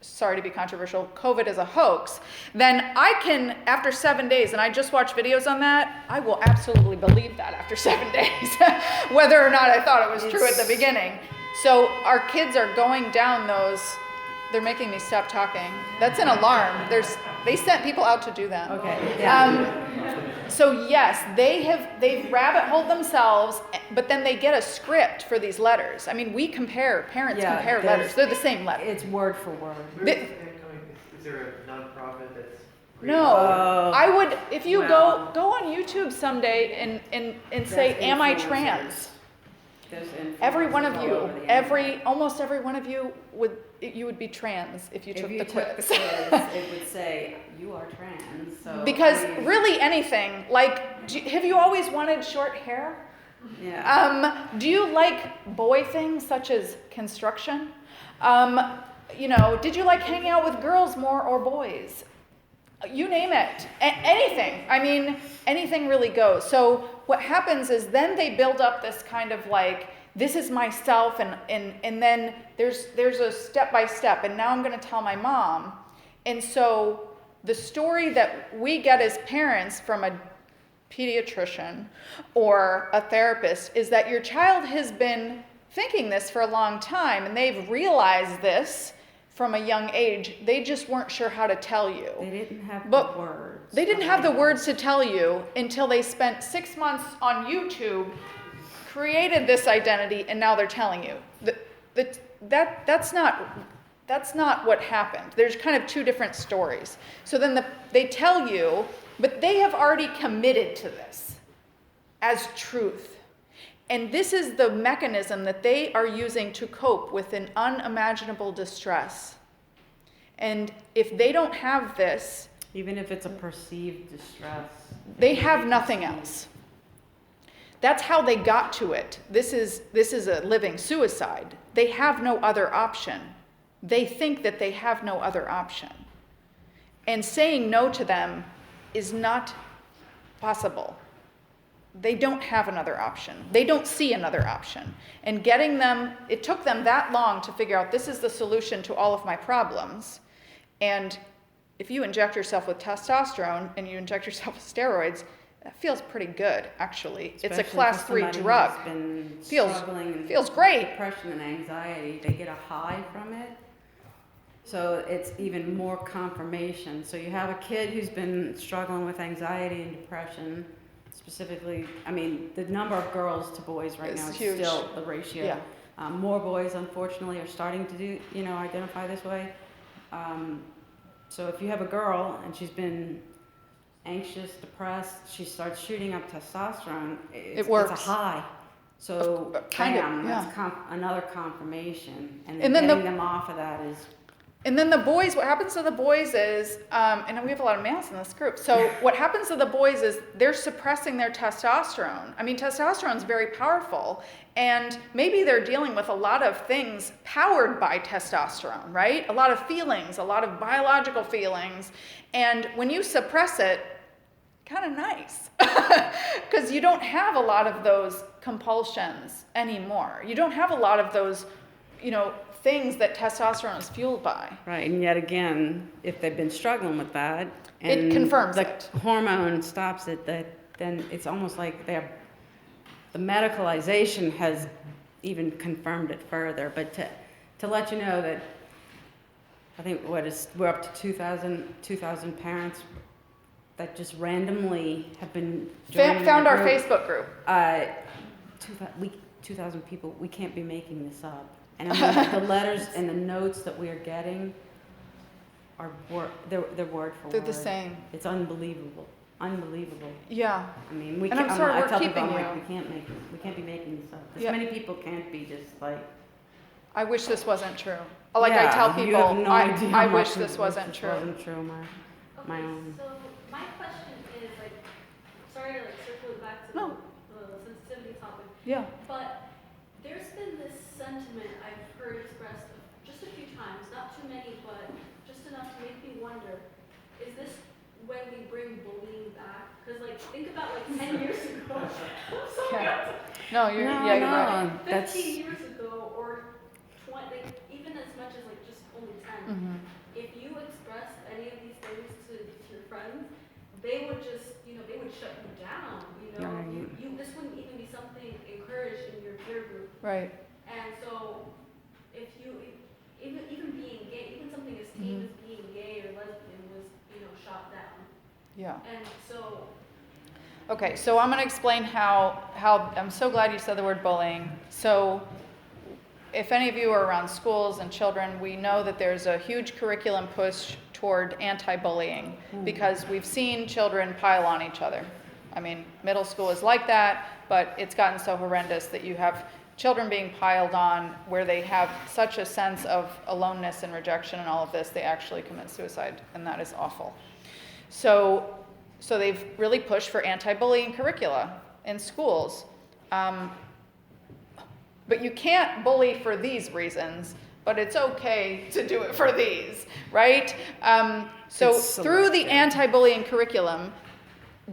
sorry to be controversial, COVID is a hoax, then I can, after 7 days, and I just watch videos on that, I will absolutely believe that after 7 days, whether or not I thought it was true at the beginning. So our kids are going down those, they're making me stop talking. That's an alarm. They sent people out to do that. Okay, yeah. So yes, they've rabbit holed themselves, but then they get a script for these letters. I mean, parents Yeah, compare there's- letters. They're the same letter. It's word for word. Where is this coming? Is there a nonprofit that's created? No, I would, if you Well- go on YouTube someday and say, There's am I influencers. trans? There's Every one influencers of all you, over the internet. almost every one of you would be trans if you If took you the took quiz. the quiz, it would say you are trans. So Because I mean, really anything, like, have you always wanted short hair? yeah. Do you like boy things such as construction? Did you like hanging out with girls more or boys? You name it. Anything. I mean, anything really goes. So what happens is then they build up this kind of like, this is myself, and then there's a step by step, and now I'm going to tell my mom. And so the story that we get as parents from a pediatrician or a therapist is that your child has been thinking this for a long time, and they've realized this from a young age. They just weren't sure how to tell you. They didn't have But the words. They didn't have the words to tell you until they spent 6 months on YouTube, created this identity, and now they're telling you. That's not what happened. There's kind of two different stories. So then they tell you, but they have already committed to this as truth. And this is the mechanism that they are using to cope with an unimaginable distress. And if they don't have this, Even if it's a perceived distress. They have nothing else. That's how they got to it. This is a living suicide. They have no other option. They think that they have no other option. And saying no to them is not possible. They don't have another option. They don't see another option. And getting them, it took them that long to figure out this is the solution to all of my problems. And if you inject yourself with testosterone and you inject yourself with steroids, that feels pretty good, actually. It's a Especially class for 3 somebody drug. who's been Feels- struggling feels great. Depression and anxiety, they get a high from it. So it's even more confirmation. So you have a kid who's been struggling with anxiety and depression, specifically, I mean, the number of girls to boys right It's now is huge. still the ratio. Yeah. More boys, unfortunately, are starting to do, identify this way. So if you have a girl and she's been anxious, depressed, she starts shooting up testosterone. It works. It's a high. So kind of, bam, yeah. that's another confirmation. And And then then getting them off of that is And then the boys, what happens to the boys is, and we have a lot of males in this group, so what happens to the boys is they're suppressing their testosterone. I mean, testosterone is very powerful, and maybe they're dealing with a lot of things powered by testosterone, right? A lot of feelings, a lot of biological feelings, and when you suppress it, kind of nice, because you don't have a lot of those compulsions anymore. You don't have a lot of those, things that testosterone is fueled by. right. And yet again, if they've been struggling with that, It and confirms the it. hormone stops it, then it's almost like the medicalization has even confirmed it further. But to let you know that I think we're up to 2,000 parents that just randomly have been joining Found the our group. Facebook group. 2,000 people. We can't be making this up. And I mean, the letters and the notes that we are getting are they're word for They're word. the same. It's unbelievable. Unbelievable. Yeah. I mean, we And can't. I'm sorry I we're tell people, keeping I'm like, you. we can't be making this up. This Yeah. many people can't be just like. I wish this wasn't true. Like I Yeah, tell you people, have no idea I how wish much this wasn't true. Wasn't true, my Okay, own. so my question is sorry to circle it back to No. the sensitivity topic, Yeah. but there's been this sentiment I've heard expressed just a few times, not too many, but just enough to make me wonder, is this when we bring bullying back? Because think about 10 years ago. I'm sorry. Yeah. No, you're No, you're right. 15 that's. years ago, or 20, even as much as just only 10. Mhm. If you expressed any of these things to your friends, they would just, they would shut you down. Right. This wouldn't even be something encouraged in your peer group. Right. And so, if you, even being gay, even something as tame as being gay or lesbian was, shot down. Yeah. And so, Okay, so I'm going to explain how I'm so glad you said the word bullying. So if any of you are around schools and children, we know that there's a huge curriculum push toward anti-bullying because we've seen children pile on each other. I mean, middle school is like that, but it's gotten so horrendous that you have children being piled on where they have such a sense of aloneness and rejection and all of this, they actually commit suicide, and that is awful. So they've really pushed for anti-bullying curricula in schools. But you can't bully for these reasons, but it's okay to do it for these, right? So It's through the selective. anti-bullying curriculum,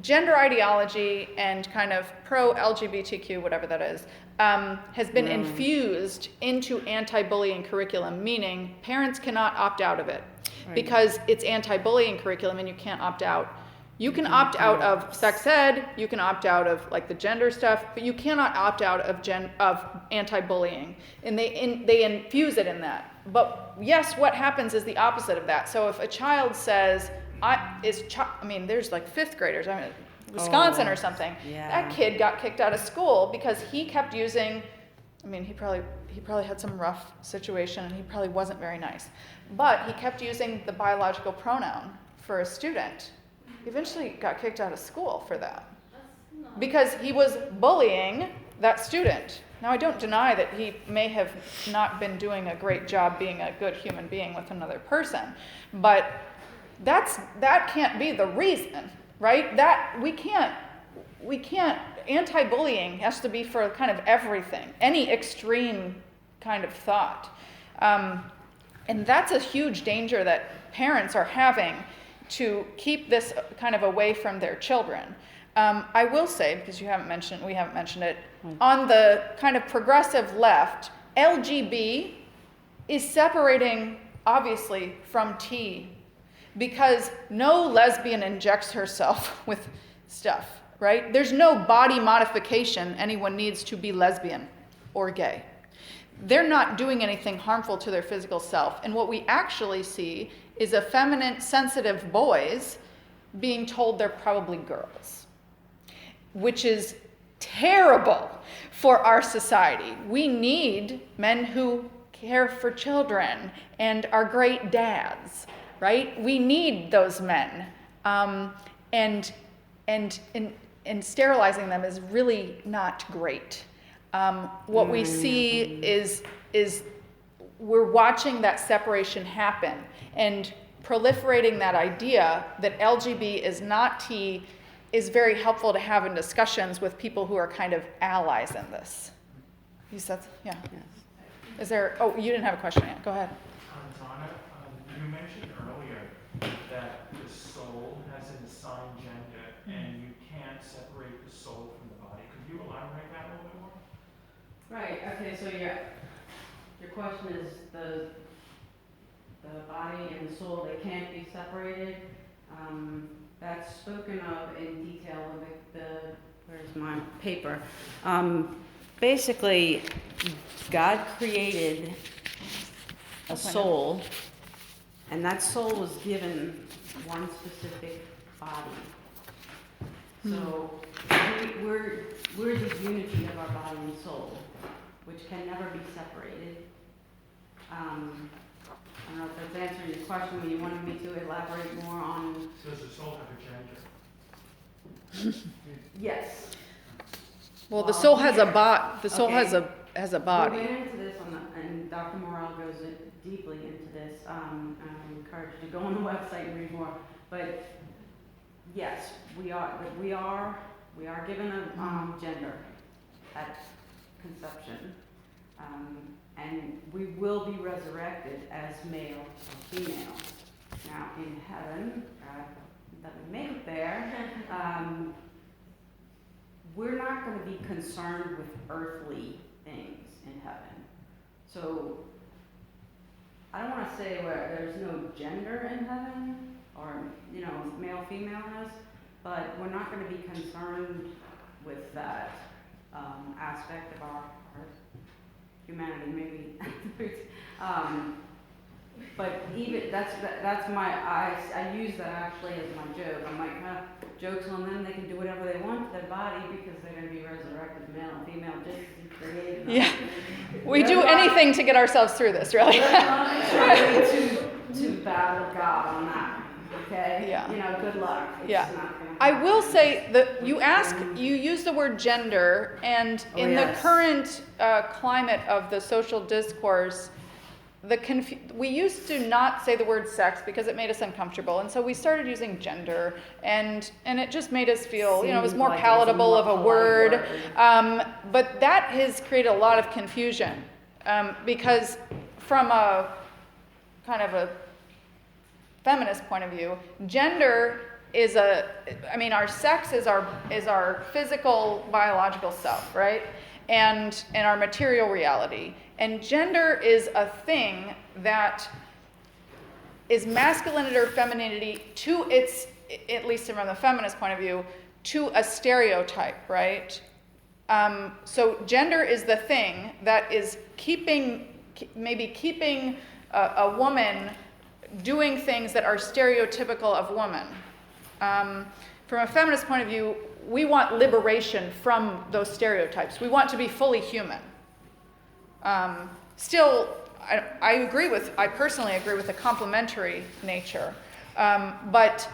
gender ideology and kind of pro-LGBTQ, whatever that is, has been infused into anti-bullying curriculum, meaning parents cannot opt out of it Right. because it's anti-bullying curriculum and you can't opt out. You can opt out of sex ed, you can opt out of the gender stuff, but you cannot opt out of anti-bullying. And they infuse it in that. But yes, what happens is the opposite of that. So if a child says, there's fifth graders, Wisconsin or something. yeah. That kid got kicked out of school because he kept using, he probably had some rough situation and he probably wasn't very nice. But he kept using the biological pronoun for a student. He eventually got kicked out of school for that that's not. because he was bullying that student. Now, I don't deny that he may have not been doing a great job being a good human being with another person, but that can't be the reason, right? That we can't, anti-bullying has to be for kind of everything, any extreme kind of thought. And that's a huge danger that parents are having, to keep this kind of away from their children. I will say, because we haven't mentioned it, on the kind of progressive left, LGB is separating, obviously, from T, because no lesbian injects herself with stuff, right? There's no body modification anyone needs to be lesbian or gay. They're not doing anything harmful to their physical self. And what we actually see is effeminate, sensitive boys being told they're probably girls, which is terrible for our society. We need men who care for children and are great dads, right? We need those men. And sterilizing them is really not great. What we see is we're watching that separation happen, and proliferating that idea that LGB is not T is very helpful to have in discussions with people who are kind of allies in this. You said, yeah. Yes. Is there, oh, you didn't have a question yet. Go ahead. Donna, you mentioned earlier that the soul has an assigned gender, and you can't separate the soul from the body. Could you elaborate that a little bit more? Right, okay, so your question is the body and the soul, they can't be separated. That's spoken of in detail in where's my paper? Basically, God created a soul, and that soul was given one specific body. So we're the unity of our body and soul, which can never be separated. I don't know if that's answering your question, but you wanted me to elaborate more on. Does the soul have a gender? Yes. Well, the soul has a body. The soul Okay. has a body. We went into this and Dr. Morrell goes deeply into this. I encourage you to go on the website and read more. But yes, we are given a gender at conception, and we will be resurrected as male or female. Now in heaven, that we make it there. We're not going to be concerned with earthly things in heaven. So I don't want to say where there's no gender in heaven, or male femaleness, but we're not going to be concerned with that aspect of our humanity, maybe. But even that's my I use that actually as my joke. I'm like, jokes on them, they can do whatever they want to their body because they're going to be resurrected male and female, just as created. Yeah, we do anything to get ourselves through this, really. to battle God on that. Okay. Yeah. Good luck. It's Yeah. not gonna I happen. will say that you use the word gender, and Oh, in yes. the current climate of the social discourse, we used to not say the word sex because it made us uncomfortable, and so we started using gender, and it just made us feel, it was Seemed more like it was a palatable more of a polite word. word. But that has created a lot of confusion, because from a kind of a feminist point of view, gender is our sex is our physical, biological self, right? And our material reality. And gender is a thing that is masculinity or femininity to its, at least from the feminist point of view, to a stereotype, right? So gender is the thing that is keeping a woman doing things that are stereotypical of women. From a feminist point of view, we want liberation from those stereotypes. We want to be fully human. Still, I personally agree with the complementary nature, but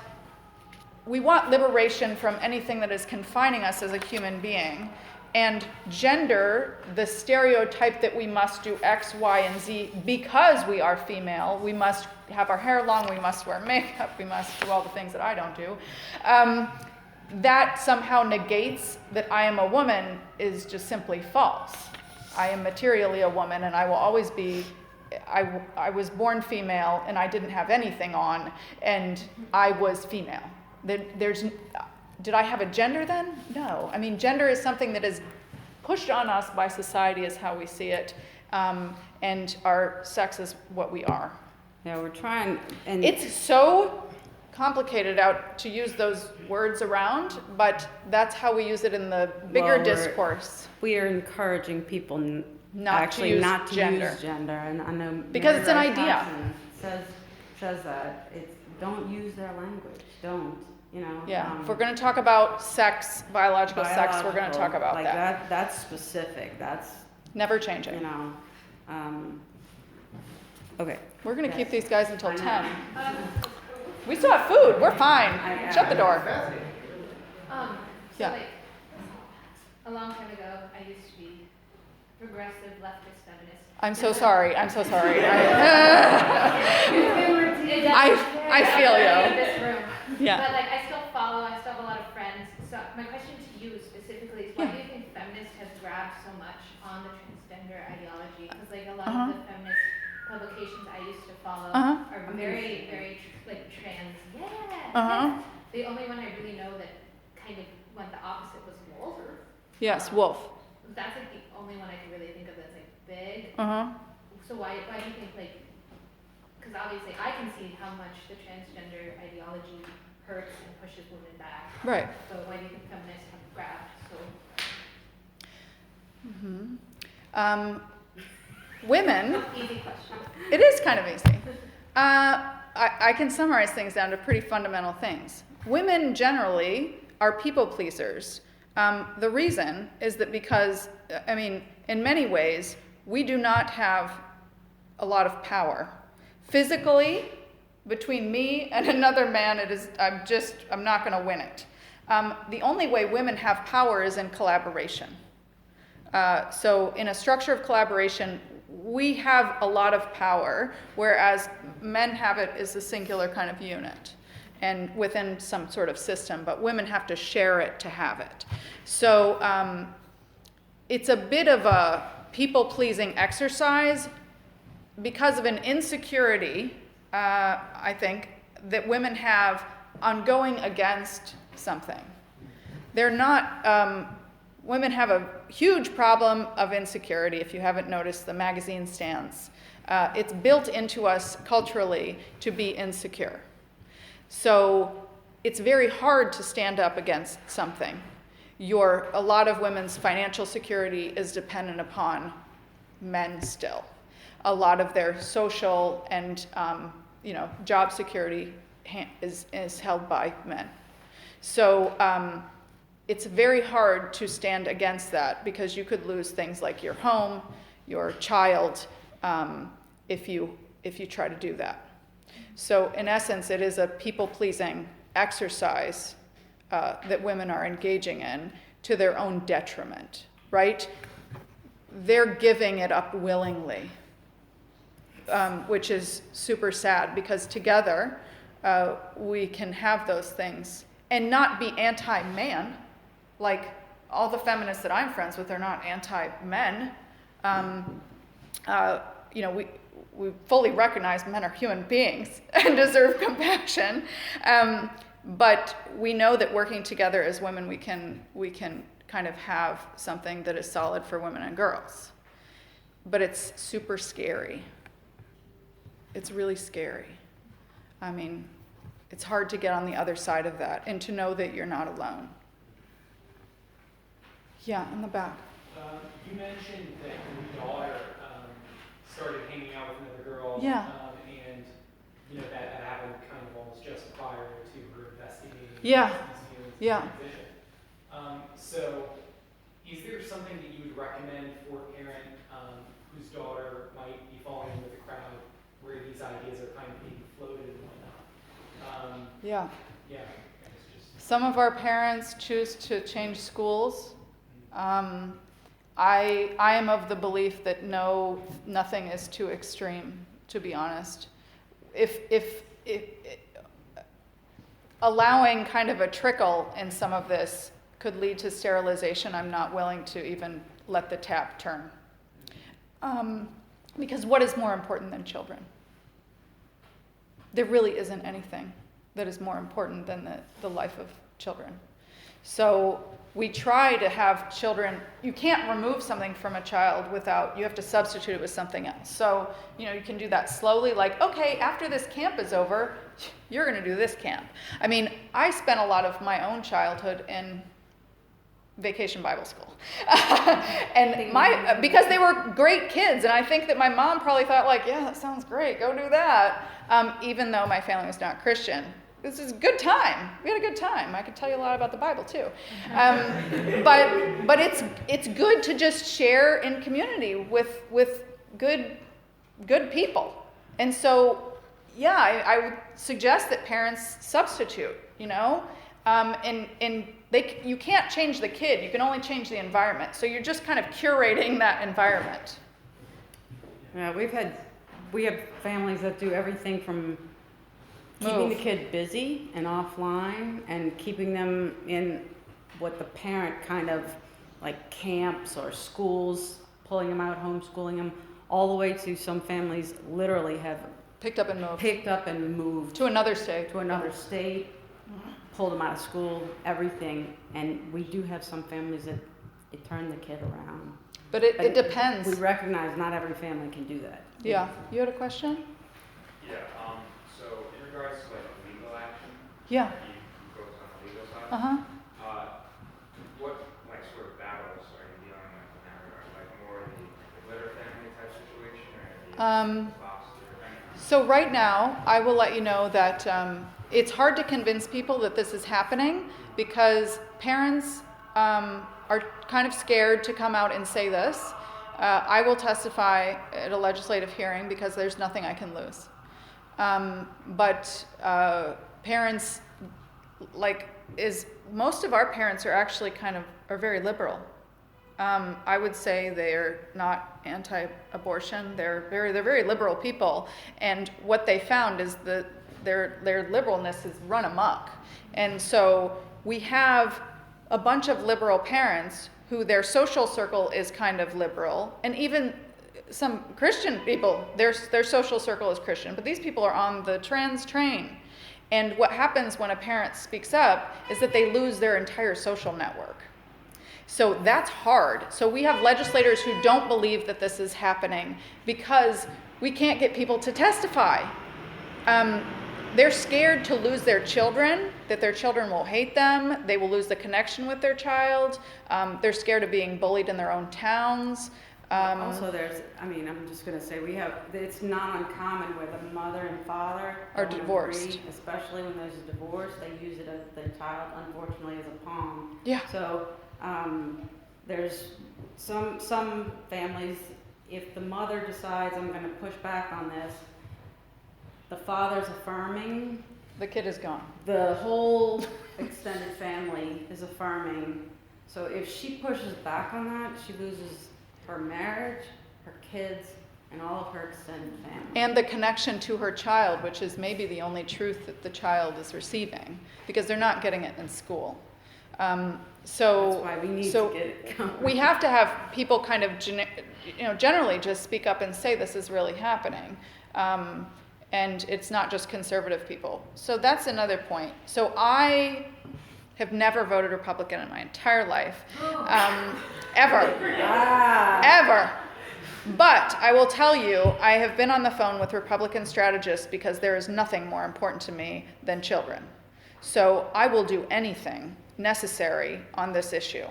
we want liberation from anything that is confining us as a human being. And gender, the stereotype that we must do X, Y, and Z because we are female, we must have our hair long, we must wear makeup, we must do all the things that I don't do, that somehow negates that I am a woman is just simply false. I am materially a woman, and I will always be. I was born female, and I didn't have anything on, and I was female. Did I have a gender then? No. I mean, gender is something that is pushed on us by society as how we see it, and our sex is what we are. Yeah, we're trying, and It's so complicated out to use those words around, but that's how we use it in the bigger Well, we're- discourse. we are encouraging people Not actually to use not to gender. use gender, and I know Because Mary it's an Rice idea. Hassan says that it's don't use their language, don't, you know. Yeah, if we're going to talk about sex, biological sex, we're going to biological, talk about like that. That's specific. That's, Never you changing. know. Okay. We're going to keep Yes. these guys until I know. 10. We still have food. We're fine. Shut the door. So Yeah. like, a long time ago, I used to be progressive leftist feminist. I'm so sorry. I'm so sorry. I feel you. In this room. Yeah. But like, I still follow, I still have a lot of friends. So my question to you specifically is, why do you think feminists have grabbed so much on the transgender ideology? Because like a lot of the feminist publications I used to follow are very, very like trans. Yeah. The only one I really know that kind of went the opposite was Walter. Yes, wolf. That's like the only one I can really think of that's like big. So why do you think like, because obviously I can see how much the transgender ideology hurts and pushes women back. Right. So why do you think feminists have grabbed so? Women. Easy question. It is kind of easy. I can summarize things down to pretty fundamental things. Women generally are people pleasers. The reason is that because, I mean, in many ways, we do not have a lot of power. Physically, between me and another man, I'm not going to win it. The only way women have power is in collaboration. So in a structure of collaboration, we have a lot of power, whereas men have it as a singular kind of unit and within some sort of system, but women have to share it to have it. So it's a bit of a people-pleasing exercise because of an insecurity, I think, that women have on going against something. They're not... Women have a huge problem of insecurity, if you haven't noticed the magazine stands. It's built into us culturally to be insecure. So it's very hard to stand up against something. A lot of women's financial security is dependent upon men still. A lot of their social and job security is held by men. So it's very hard to stand against that because you could lose things like your home, your child, if you try to do that. So in essence, it is a people-pleasing exercise that women are engaging in to their own detriment, right? They're giving it up willingly, which is super sad because together we can have those things and not be anti-man. Like all the feminists that I'm friends with are not anti-men. We fully recognize men are human beings and deserve compassion. But we know that working together as women, we can kind of have something that is solid for women and girls. But it's super scary. It's really scary. I mean, it's hard to get on the other side of that and to know that you're not alone. Yeah, in the back. You mentioned that your daughter started hanging out with another girl. Yeah. And that happened kind of almost just prior to her investigating Yeah. these feelings of Yeah. transition. So is there something that you would recommend for a parent whose daughter might be falling in with the crowd where these ideas are kind of being floated and whatnot? Yeah. Yeah. I guess just Some of our parents choose to change schools I am of the belief that nothing is too extreme, to be honest. If allowing kind of a trickle in some of this could lead to sterilization, I'm not willing to even let the tap turn. Because what is more important than children? There really isn't anything that is more important than the life of children. So we try to have children, you can't remove something from a child you have to substitute it with something else. So, you can do that slowly, like, okay, after this camp is over, you're going to do this camp. I mean, I spent a lot of my own childhood in Vacation Bible School. And because they were great kids, and I think that my mom probably thought, like, yeah, that sounds great, go do that. Even though my family was not Christian. This is a good time. We had a good time. I could tell you a lot about the Bible too. But it's good to just share in community with good people. And so, yeah, I would suggest that parents substitute, and you can't change the kid. You can only change the environment. So you're just kind of curating that environment. Yeah, we have families that do everything from keeping the kid busy and offline and keeping them in what the parent kind of like camps or schools, pulling them out, homeschooling them, all the way to some families literally have picked up and moved to another state, pulled them out of school, everything. And we do have some families that turn the kid around. But it depends. We recognize not every family can do that. Yeah. You had a question? Yeah. So in regards to like legal action. Yeah. You focus on the legal side. What like sort of battles are you dealing with in that regard? Like more the litter family type situation, or the foster? So right now, I will let you know that it's hard to convince people that this is happening because parents are kind of scared to come out and say this. I will testify at a legislative hearing because there's nothing I can lose. But parents, most of our parents are actually are very liberal. I would say they're not anti-abortion. They're very liberal people. And what they found is that their liberalness is run amok. And so we have a bunch of liberal parents who their social circle is kind of liberal, and even some Christian people, their social circle is Christian, but these people are on the trans train. And what happens when a parent speaks up is that they lose their entire social network. So that's hard. So we have legislators who don't believe that this is happening because we can't get people to testify. They're scared to lose their children, that their children will hate them, they will lose the connection with their child, they're scared of being bullied in their own towns. Also I'm just going to say it's not uncommon where the mother and father are divorced. Agree, especially when there's a divorce, they use it as the child, unfortunately, as a pawn. Yeah. So there's some families, if the mother decides I'm going to push back on this, the father's affirming. The kid is gone. The whole extended family is affirming. So if she pushes back on that, she loses her marriage, her kids, and all of her extended family. And the connection to her child, which is maybe the only truth that the child is receiving, because they're not getting it in school. So that's why we need to get it going. We have to have people kind of, generally just speak up and say this is really happening. And it's not just conservative people. So that's another point. So I have never voted Republican in my entire life, ever. Ever. But I will tell you, I have been on the phone with Republican strategists because there is nothing more important to me than children. So I will do anything necessary on this issue.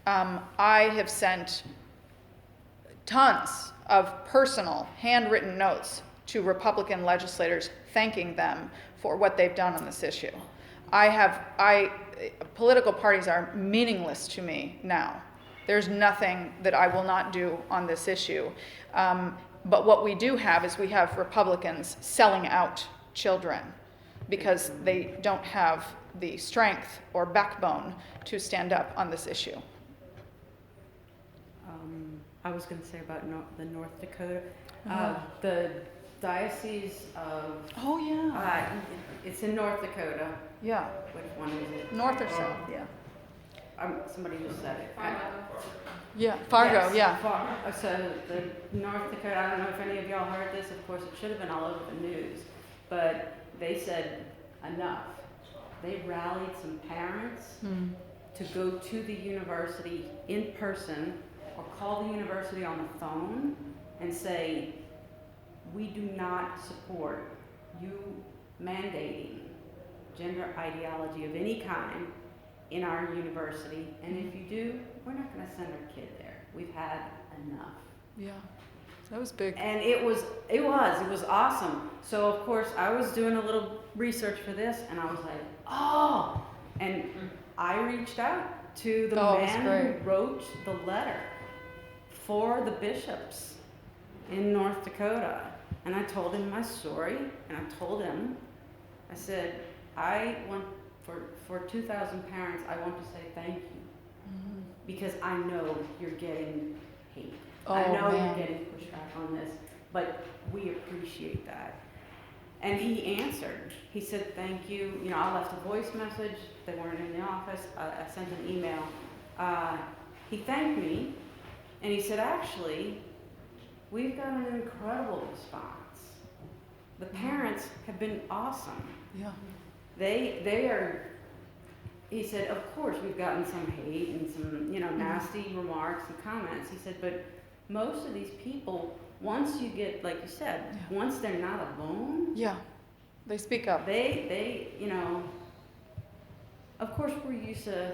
I have sent tons of personal handwritten notes to Republican legislators thanking them for what they've done on this issue. Political parties are meaningless to me now. There's nothing that I will not do on this issue. But what we do have is we have Republicans selling out children because they don't have the strength or backbone to stand up on this issue. I was going to say about the North Dakota, the Diocese of, Oh, yeah. it's in North Dakota. Yeah. Which one is it? North or south, yeah. Somebody just said it. Yeah, Fargo, Yes, yeah. So the North Dakota, I don't know if any of y'all heard this, of course it should have been all over the news, but they said enough. They rallied some parents to go to the university in person or call the university on the phone and say, we do not support you mandating gender ideology of any kind in our university, and if you do, we're not going to send our kid there. We've had enough. Yeah, that was big. And it was awesome. So of course I was doing a little research for this, and I was like, oh, and I reached out to the man who wrote the letter for the bishops in North Dakota, and I told him my story, and I told him, I said, I want for 2,000 parents, I want to say thank you, because I know you're getting hate. I know you're getting pushback on this, but we appreciate that. And he answered. He said, thank you. You know, I left a voice message. They weren't in the office. I sent an email. He thanked me, and he said, actually, we've got an incredible response. The parents have been awesome. Yeah. They are, he said, of course we've gotten some hate and some, nasty remarks and comments. He said, but most of these people, once you get, like you said, once they're not alone. Yeah, they speak up. They, of course we're used to,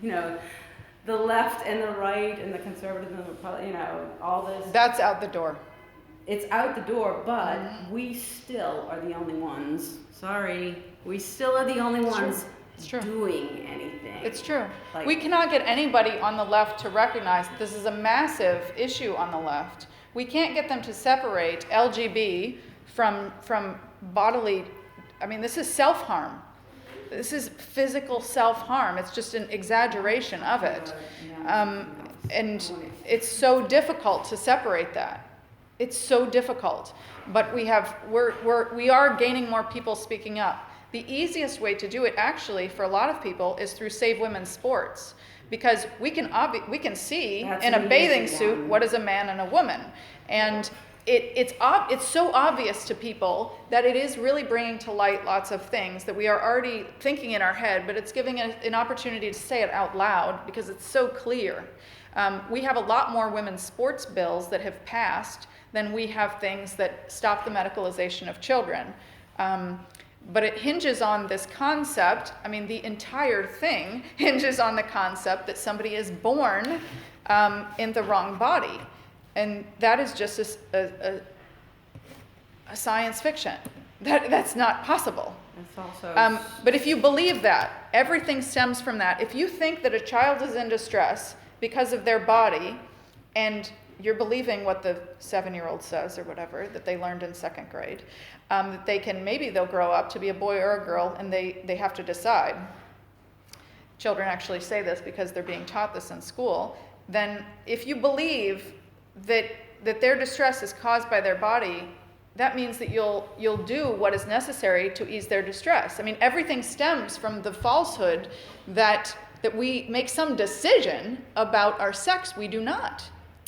the left and the right and the conservative and the Republican, all this. That's out the door. It's out the door, but we still are the only ones. Sorry, we still are the only ones doing anything. It's true. Like, we cannot get anybody on the left to recognize that this is a massive issue on the left. We can't get them to separate LGB from bodily. I mean, this is self-harm. This is physical self-harm. It's just an exaggeration of it. And it's so difficult to separate that. It's so difficult. But we are gaining more people speaking up. The easiest way to do it, actually, for a lot of people, is through Save Women's Sports, because we can see in a bathing suit what is a man and a woman, and it's so obvious to people that it is really bringing to light lots of things that we are already thinking in our head, but it's giving us an opportunity to say it out loud because it's so clear. We have a lot more women's sports bills that have passed than we have things that stop the medicalization of children. But it hinges on this concept. I mean, the entire thing hinges on the concept that somebody is born in the wrong body. And that is just a science fiction. That's not possible. It's also but if you believe that, everything stems from that. If you think that a child is in distress because of their body, and you're believing what the 7-year-old says or whatever that they learned in 2nd grade, that they'll grow up to be a boy or a girl, and they have to decide. Children actually say this because they're being taught this in school. Then if you believe that their distress is caused by their body, that means that you'll do what is necessary to ease their distress. I mean, everything stems from the falsehood that we make some decision about our sex. We do not.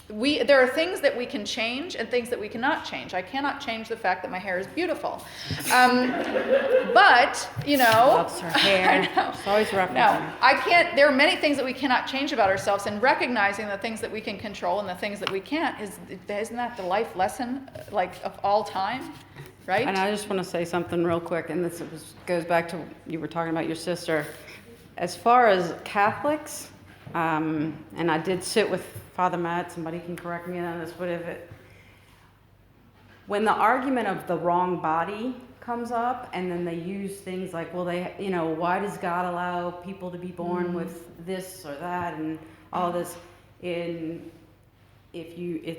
There are things that we can change and things that we cannot change. I cannot change the fact that my hair is beautiful. But, loves her hair. I know. It's always referencing. No, I can't. There are many things that we cannot change about ourselves, and recognizing the things that we can control and the things that we can't, isn't that the life lesson, of all time, right? And I just want to say something real quick, and this goes back to you were talking about your sister. As far as Catholics, and I did sit with Father Matt, somebody can correct me on this, but when the argument of the wrong body comes up, and then they use things like, well, why does God allow people to be born with this or that and all this? It's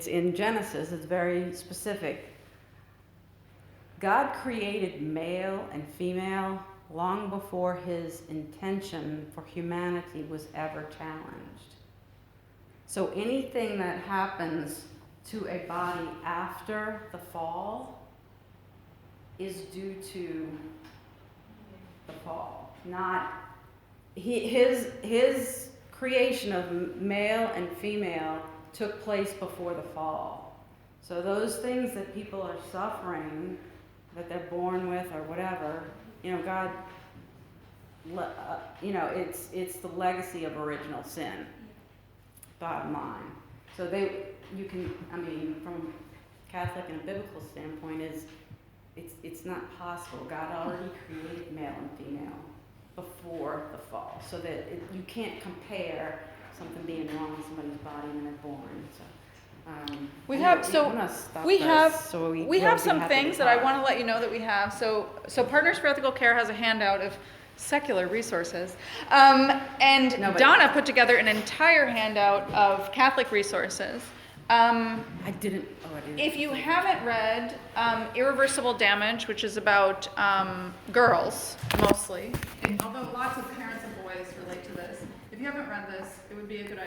in Genesis, it's very specific. God created male and female long before his intention for humanity was ever challenged. So anything that happens to a body after the fall is due to the fall, not his creation of male and female took place before the fall. So those things that people are suffering, that they're born with or whatever, God, it's the legacy of original sin, bottom line. So from Catholic and biblical standpoint, it's not possible. God already created male and female before the fall, so that you can't compare something being wrong with somebody's body when they're born. So. We have some things that I want to let you know that we have. So Partners for Ethical Care has a handout of secular resources, Donna put together an entire handout of Catholic resources. I didn't. If you haven't read Irreversible Damage, which is about girls mostly, although lots of parents and boys relate to this. If you haven't read this, it would be a good idea